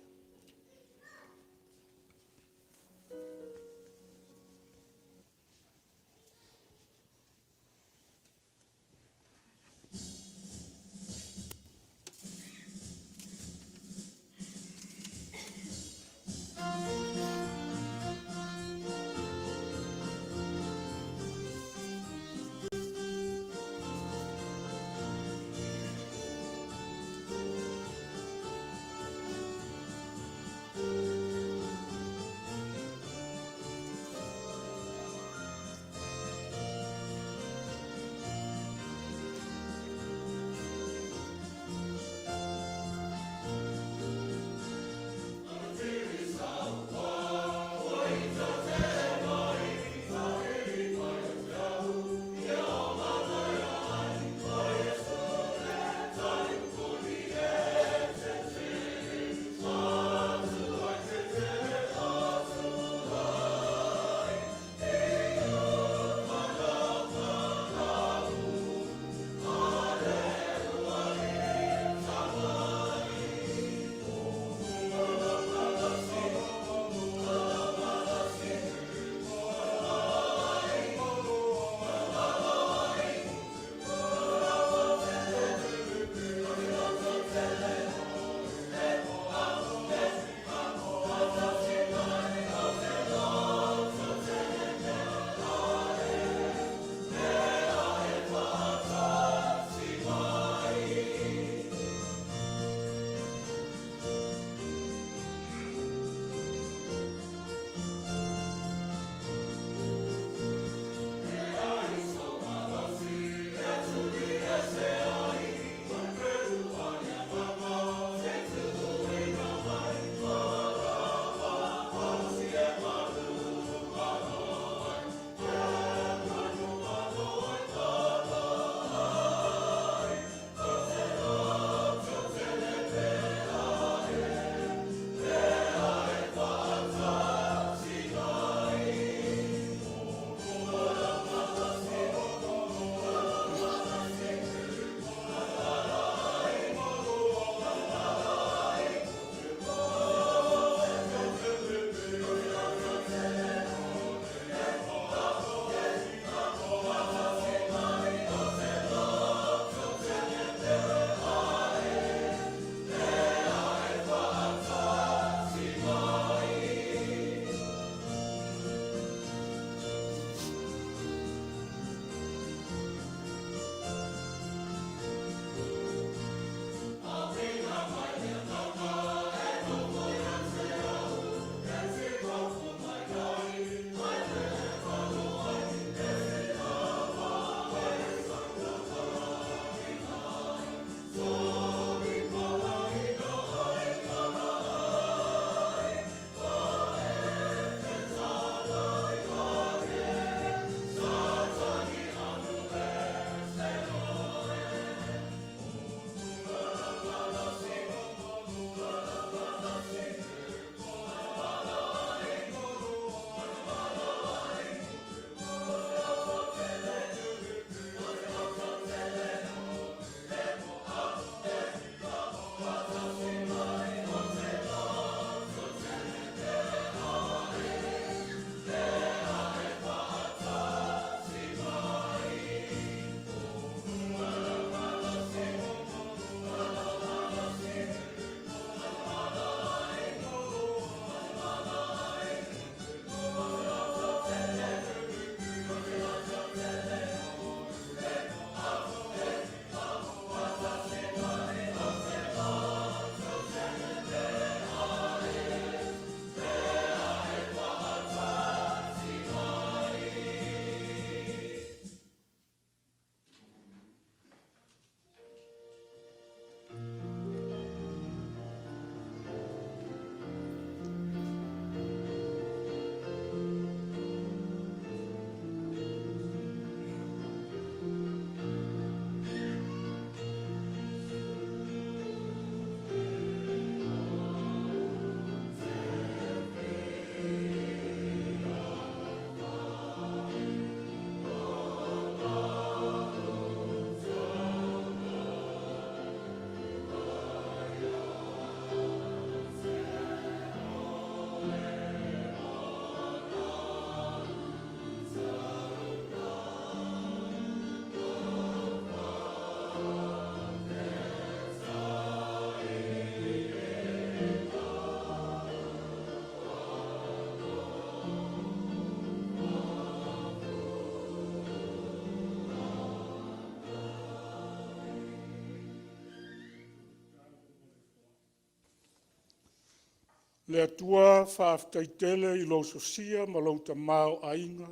Le atua faafetaitele I lo sosia ma lo tamao ainga.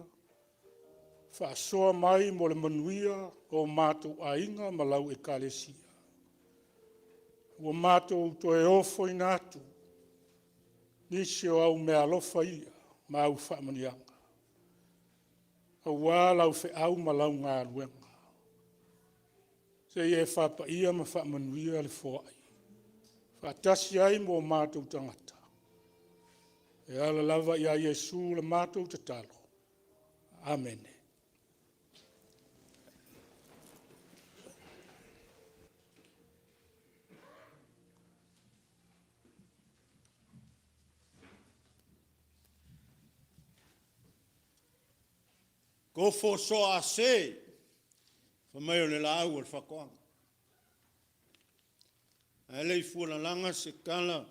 Faasoa mai mo le manuia o Matou ainga ma lau ekalesia. Ua Matou toe ofo inatu. Nisi o au mea alofa ia ma au faamanianga. Aua lau feʻau ma lau galuega. Se ia e faapaia ma faamanuia le foaʻi. Faatasi ai mo Matou tagata. E ala lava ia Iesu le Matou tatalo. Amen. Go for so I say, for me o le lau o le whakoanga. A lei fuana langa se kala,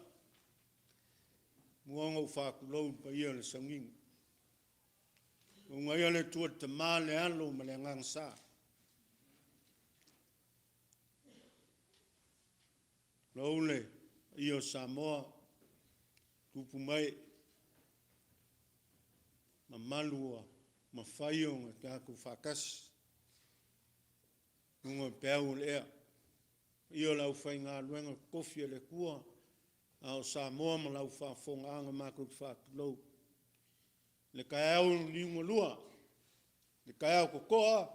muanga o whakulou pa ia le sauniga. O ngai ale tua te maa le alo ma le ngang sa. Lau le, ia Samoa, tupu mai, ma malua, ma whaionga te aku whakasi. Nunga peau le ea. Ia lau whai ngā luenga kofia le kua. Ao Samoa ma lau whafonga anga mako ki whakulou. Le kai au liunga lua. Le kai au kokoa.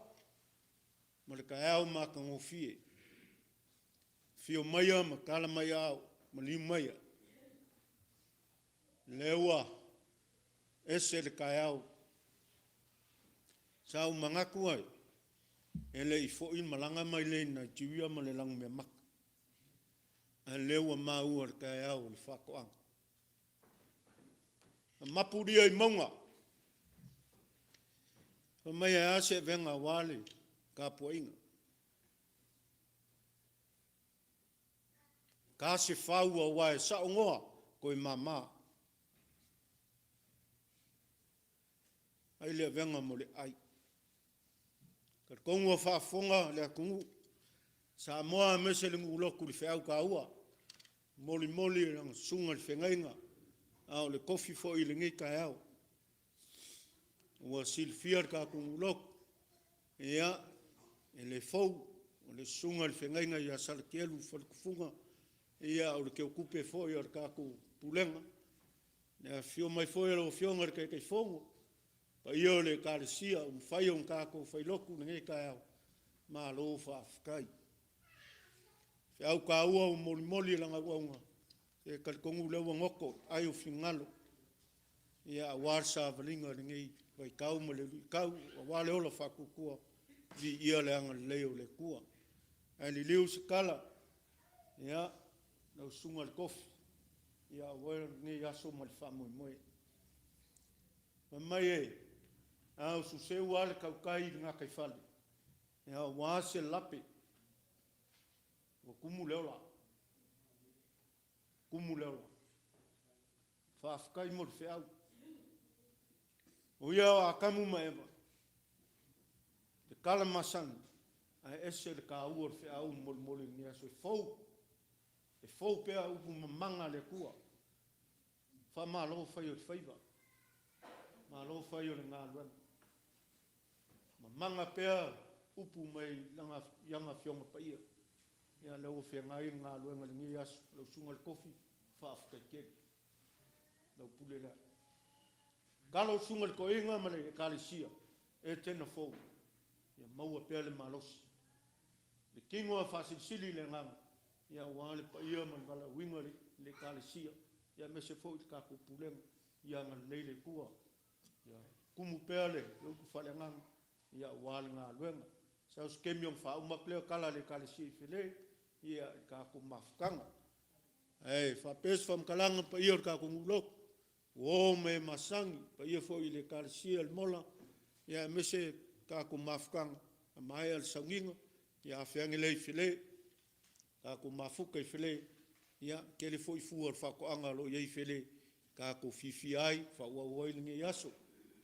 Ma le kai au maka ngofie. Fio maia ma kala mai au. Ma liu maia. Leua. Ese le kai au. Sau mangaku ai, ele I fo'i malanga mai le na tiwia ma le lang mea maka. A leua maua le kai au le whakoanga. A mapuria I maunga. A mai a ase venga wale ka puinga. Ka se whau a wae sa ongoa koe mama. Ai le venga mo le ai. Ka kongo whaafonga le kungu. Samoa mese le nguloku le feʻau ka ua. Moli lang sunga le whengainga. Au le kofi fo I le ngai ka au. Ua silfia ka kunguloku. Ia, e le fou, o le sunga le whengainga ia Salatielu Faletufuga. Ia o le keo kupe fo ia ka ku pulenga. Nea fio mai fo ia lo fionga le kai fongo. Pa ia le kalesia, whai on kako, whai loku, nge kai au, ma lo whaafikai. Feʻau ka ua o momoli langa uaunga, e kalikongu lewa ngoko, ai o fingalo. Ia awar savalinga nge wai kau ma le kau, wale ola whakukua, vi ia le anga leo le kua. Ai li leo se kala, ia, lau sunga le kofi, ia wai nge yaso ma le faamoemoe. Mai e, au su seu ale kaukai ngā kai whale. Ia wāse lape. O kumu leola. Kumu leola. Whaafikai mo le feʻau. O ia a kamu maema. Te kala masani. A ese le ka ua le feʻau mole ni aso e fou. E fou pea upu mamanga le kua. Whamalo whai o te whaiva. Malo whai o le ngā luana. Manga pea upu mai langa yanga fionga pa ia. Ia leo whengai ngā luenga le ngi asu. Lau sunga le kofi, whaafkai keri. Lau pule la. Kalo sunga le koinga ma le kalesia. Etena fou. Ia maua pea le malosi. Le kingo a whaasilisili le nganga. Ia wale pa ia man wala winga le kalesia. Ia mese fou I kako pulenga. Ia ngan leile kua. Ia kumu pea le, luku whale nganga. Ia wale ngā luenga. Sa skemi on wha umakleo kala le kalesia I whele. Ia I kako mafukanga. Ei, wha pes whamkalanga pa ia o kako ngulok. O me masangi, pa ia fo I le kalesia le mola. Ia mese kako mafukanga. A mai al sauniga. Ia awhiangi le I whele. Kako mafuka I whele. Ia kele fo I fua al whakoanga lo ia I whele. Kako fifi ai, wha ua ilinge yaso.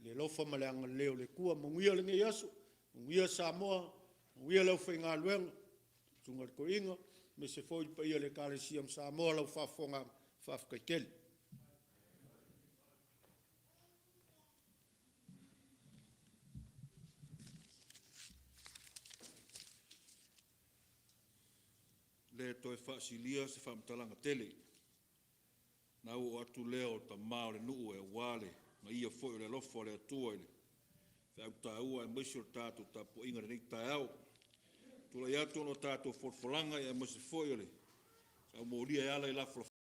Le lofa ma le anga leo le kua, munguia le nge yaso, munguia Samoa, munguia lau whai ngā luenga, tunga le koinga, me se fōi pa ia le kalesia Samoa lau whafonga whafkai keli. le toe faasilia se faamatalaga tele na ua atu lea o tamā o le nuu e auā ma ia foʻi o le alofa o le atua i le feʻau tāua e maisi o le tatou tapuaʻiga lenei taeao tulai atu ona o tatou folafolaga ia maisi foʻi o le saumolia e ala i lafolafoga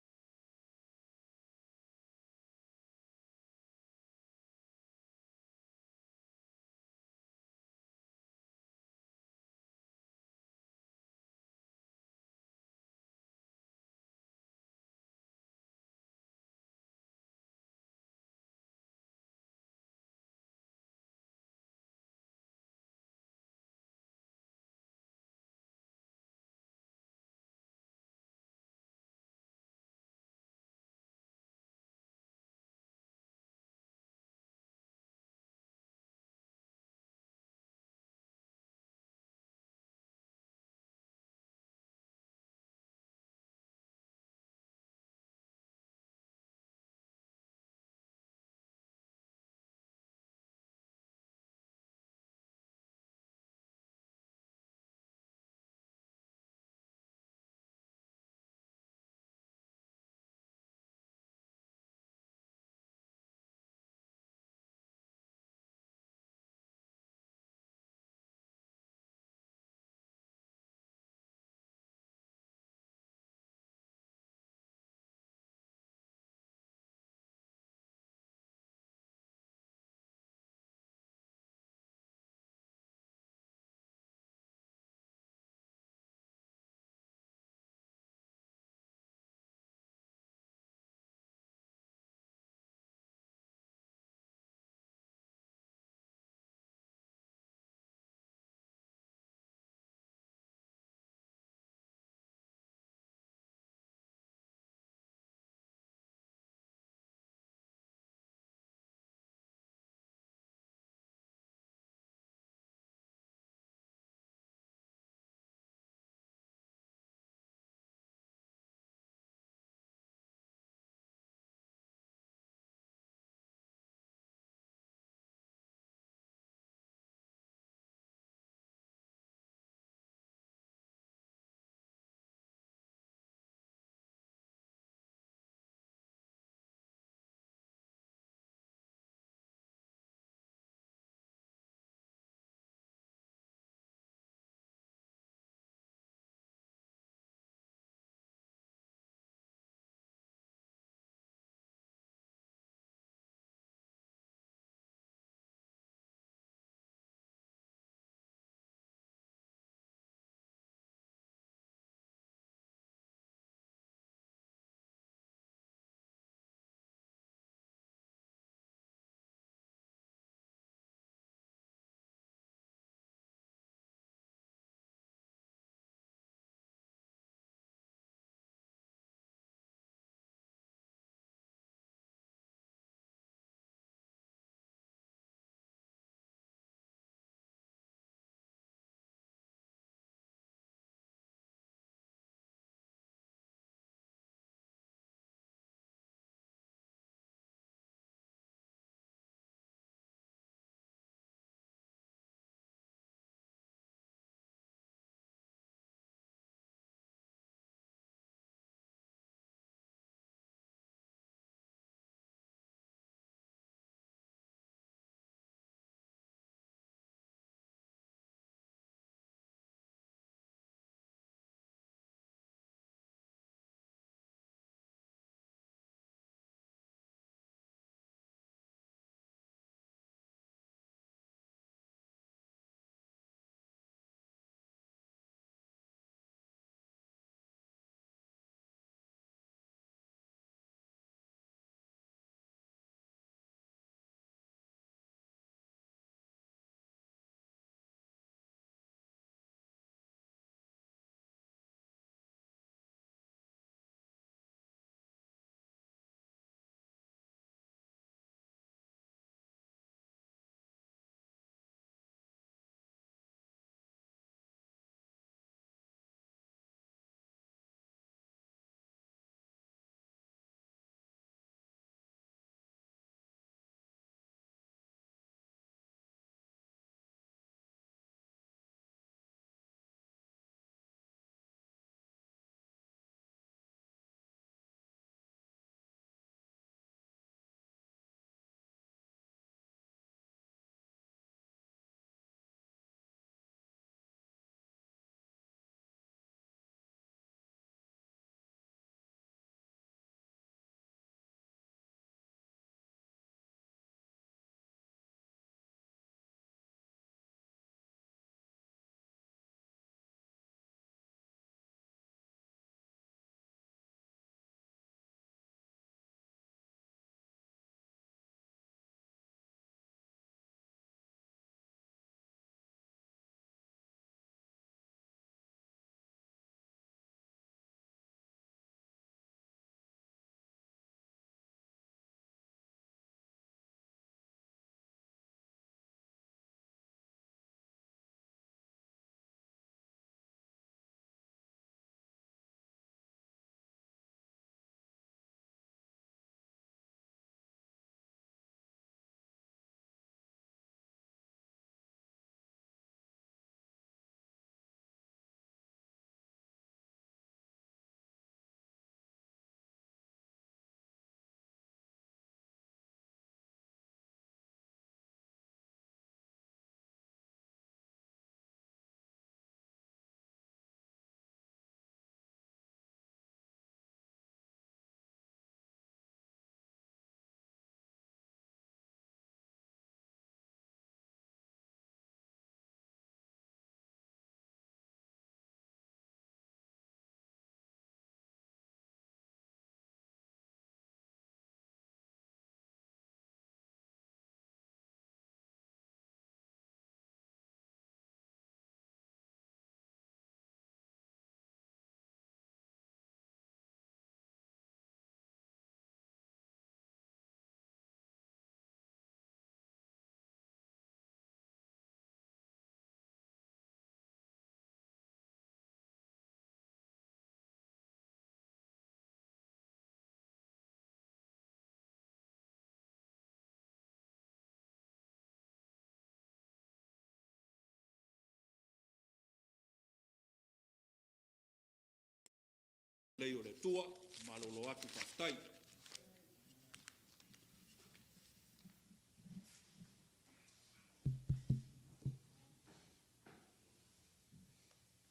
lei o le tua, malolo atu whaftai.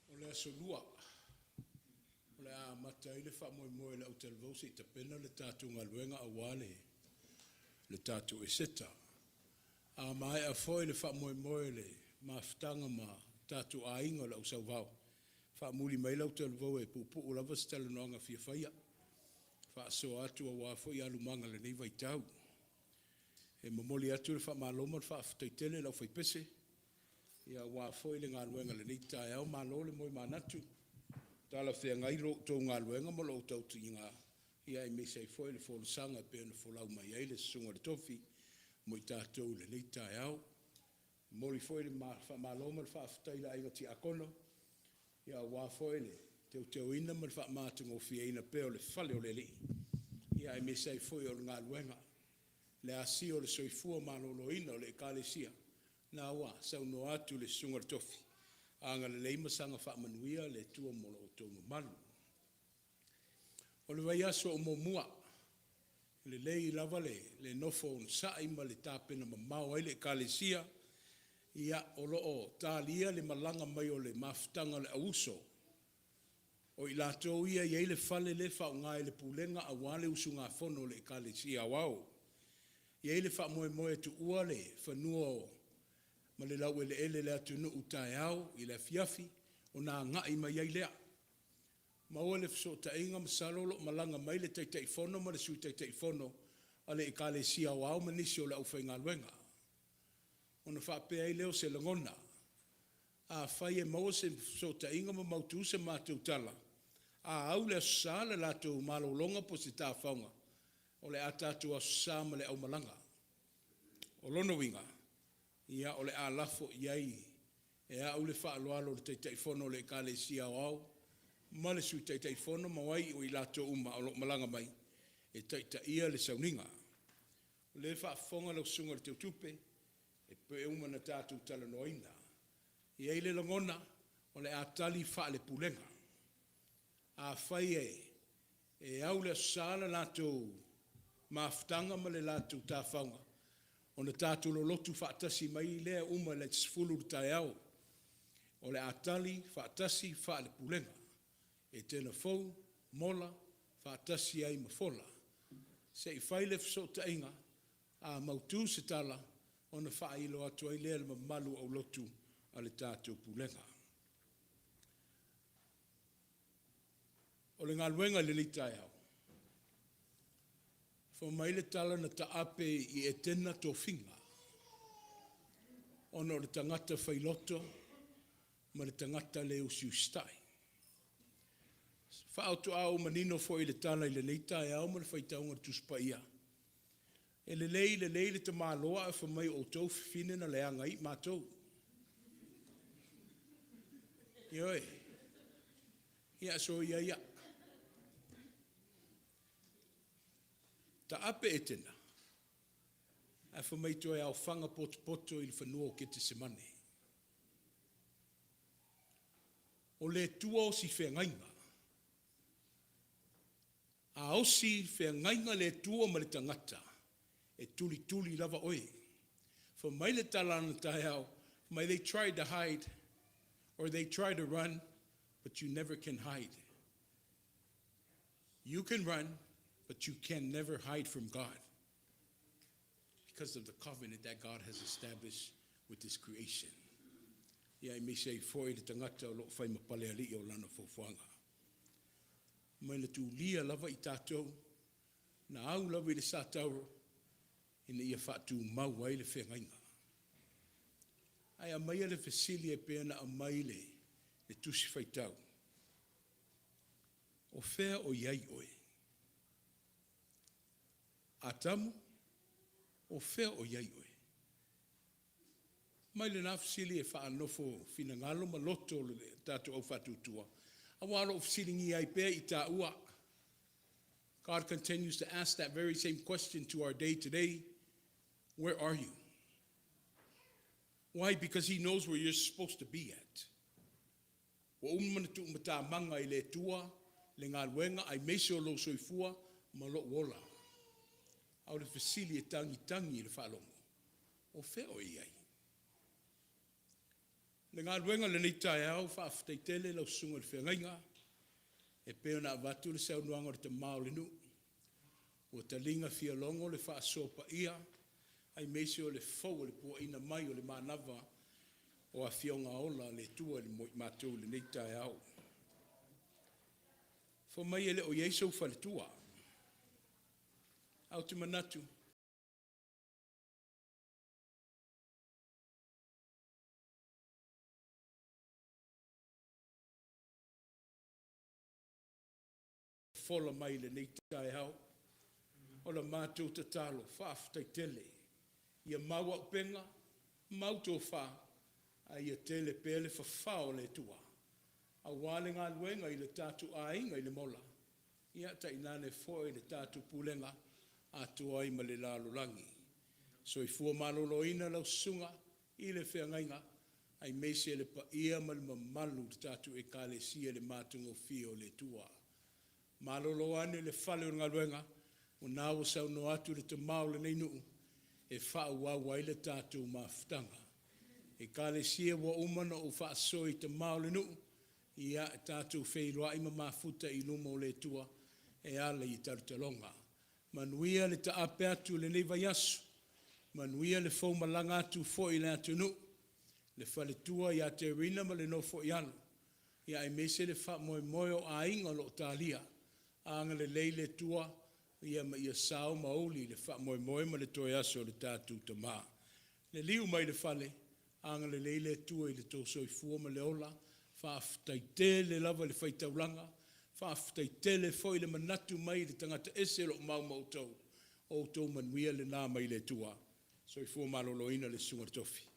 O le asolua, o le a matai le faamoemoe le au televausi i tapena le tātou ngaluenga a wale, le tātou e seta. A mai a foi le faamoemoe le maftanga ma tātou a inga le au sauvau. Faamuli mai lau televau e pupu o lava stela noanga fia whaia. Faaso atu a wafo i alumanga le nei vaitau. E momoli atu le faamaloma le faafitaitele lau faipese. Ia wafo i le ngaluenga le nei tae au malo le moi manatu. Tala whea ngai lo tō ngaluenga mo lo tautu i ngā. Ia i mesai foi le folusanga e pēna folau mai ai le sunga le tofi. Mo i tātou le nei tae au. Moli foi le faamaloma le faafitaila ainga ti akono. Ia wafo le teo ina ma le faamatungofi ina peo le fale o le li. Ia i mesai foi o le ngaluenga. Le asi o le soifua malolo ina o le ekalesia. Na wa sauno atu le sunga le tofi. Anga le leima sanga faamanuia le tua mo lo tonga malu. O le vai aso o momua. Le lei lava le nofo on sai ma le tāpena mamau ai le ekalesia. Ia o loo tālia le malanga mai o le maftanga le auso. O i lato ia iei le fale le whaungai le pulenga a wale usunga fono le ekalesia wau. Iei le faamoemoe tu ua le whanua o ma le lau ele ele le atu nuu tae au i le fiafi o nā ngai mai iei lea. Maua le fso ta inga masalolo malanga mai le teitai fono ma le sui teitai fono a le ekalesia wau manisi o le au whainga luenga. Ona whapea i leo se langona. A whai e maua se fso ta inga ma Matou se Matou tala. A au le asa le lato malolonga po se tā whaunga. O le atatua sama le au malanga. O lono winga. Ia o le alafo iai. E au le whaaloalo le teitai fono le ekalesia au. Ma le sui teitai fono mawai o i lato uma o lo malanga mai. E teita ia le sauniga. O le whaafonga lau sunga le teutupe. E pe uma na tātou tala noina. Iai le langona o le atali wha le pulenga. A whai e au le asala lato maftanga ma le lātou tāwhaunga. O na tātou lo lotu whaatasi mai lea uma le tsfulu tae au. O le atali whaatasi wha le pulenga. Etena fou, mola, whaatasi ai mafola. Se i whaile fso tainga a Matou se tala o na whailo atu ai lea le mamalu au lotu a le tātou pulenga. O le ngaluenga le li tae au. Fo mai le tala na taape i Etena tō whinga. Ono le tangata whailoto, ma le tangata le usiustai. Faatuatua o manino fo i le tala i le leita e au ma le whaitaunga tuspaia. E le lei le te maloa e whamai o tau whine na leanga i Matou. Ioi. Ia so ia. Ta ape Etena. A whamai toi au whanga poto i le whanua o kete se mane. O le tua o si whengainga. A osi whengainga le tua ma le tangata. E tuli lava oe. Whamai le talana tae au. May they try to hide or they try to run, but you never can hide. You can run, but you can never hide from God because of the covenant that God has established with his creation. Ia I me sei foi le tangata o lo whai mapale ali o lana fofuanga. Mai le tu lia lava i tātou, na au lava i le sātauro, ina ia whatu mau ai le whengainga. Ai a mai le fesili e pēna a mai le tusi whaitau. O whea o iai oe. A tamu, o whea o iai oe. Mai le nā fesili e wha anofo fina ngalo ma loto le tātou au faatuatua. A walo o fesili ngi ai pēr i tā ua. God continues to ask that very same question to our day today. Where are you? Why? Because he knows where you're supposed to be at. Wa umana tu mata manga I le tua, le ngā luenga ai meise o lo soifua ma lo wola. Au le fasili e tangi le whaalongo. O feʻau iai. Le ngā luenga le nei tae au whaafuteitele lau sunga le whiangainga. E peo na avatu le saunuanga o le tamao le nu. Ua talinga fia longo le whaasopa ia. Ai meise o le fau o le pua ina mai o le manava o Afioga ola le tua le Matou le nei tae au. Fo mai ele o Yesu Faletua. Au te manatu. Fola mai le nei tae au. O la Matou tatalo, whaafuteitele. Ia maua upenga, mauto wha, a ia tele pele whawhao le tua. A wale ngā luenga i le tātu ainga i le mola. Ia ta inane fo i le tātu pulenga, a tua i ma le lalolangi. So i fua maloloina lau sunga, i le whiangainga, ai meise le pa ia ma le mamalu le tātu e ka le sia le Matagofie O Le Atua. Malolo ane le whale o ngā luenga, o nāwa sau no atu le te mao le nei nuu, e faauaua le tātou mafutanga. E ka le sia wa umana o faasoi te mao le nuu, ia e tātou wheiroa ima mafuta i luma o le tua, e ala i tarutalonga. Manuia le ta ape atu le nei vai asu, manuia le fau malanga atu fo i le atu nuu, le faletua ia te rina ma le no fo i anu, ia e mese le faamoemoe o ainga lo talia, anga le leile tua, ia ma ia sao maoli le faamoemoe ma le toe aso le tātou tamā. Le liu mai le fale, anga le leile tua i le tōsoi fua ma le ola, whaafutai le lava le whaitaulanga, whaafutai le foi le manatu mai le tangata ese lo mau mautou, o tau manuia le nā mai le tua. So i fua maloloina le sunga tofi.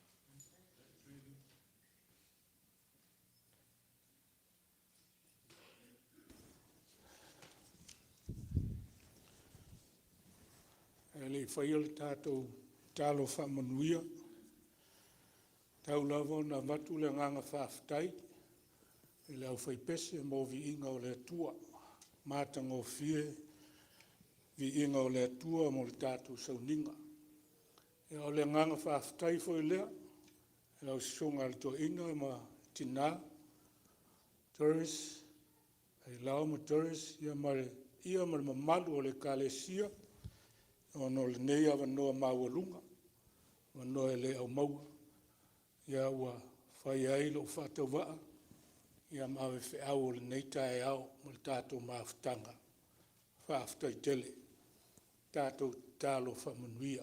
Le whaia le tātou tālo whamanuia. Tau lava na matu le nganga whaafutai. E le au whaipese mō vi inga o le atua. Matagofie vi inga o le atua mo le tātou sauniga. E o le nganga whaafutai fo i lea. E lau sunga le toa inga ma tina. Torres. E lau ma Torres. Ia ma le mamalu o le kalesia. Ono le nei awa noa maualunga, wa noa e le au maua, ia ua whai ai lo faatuatua, ia mawe feʻau o le nei tae au, ma le tātou mafutanga, whaafutai tele, tātou tālo whamanuia.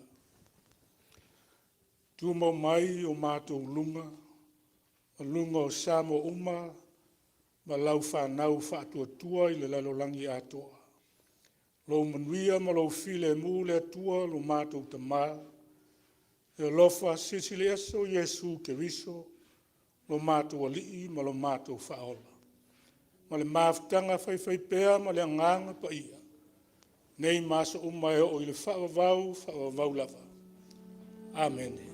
Tūmau mai o mātou lunga, ma lunga o Samoa uma, ma lau whanau faatuatua i le lalolangi atoa. Lo manuia ma lo file mu le atua lo Matou tamā. E lofa sisili eso Yesu ke viso lo Matou alii ma lo Matou whaola. Ma le mafutanga whai pea ma le anganga pa ia. Nei maso umae o i le whaavau lava. Amen.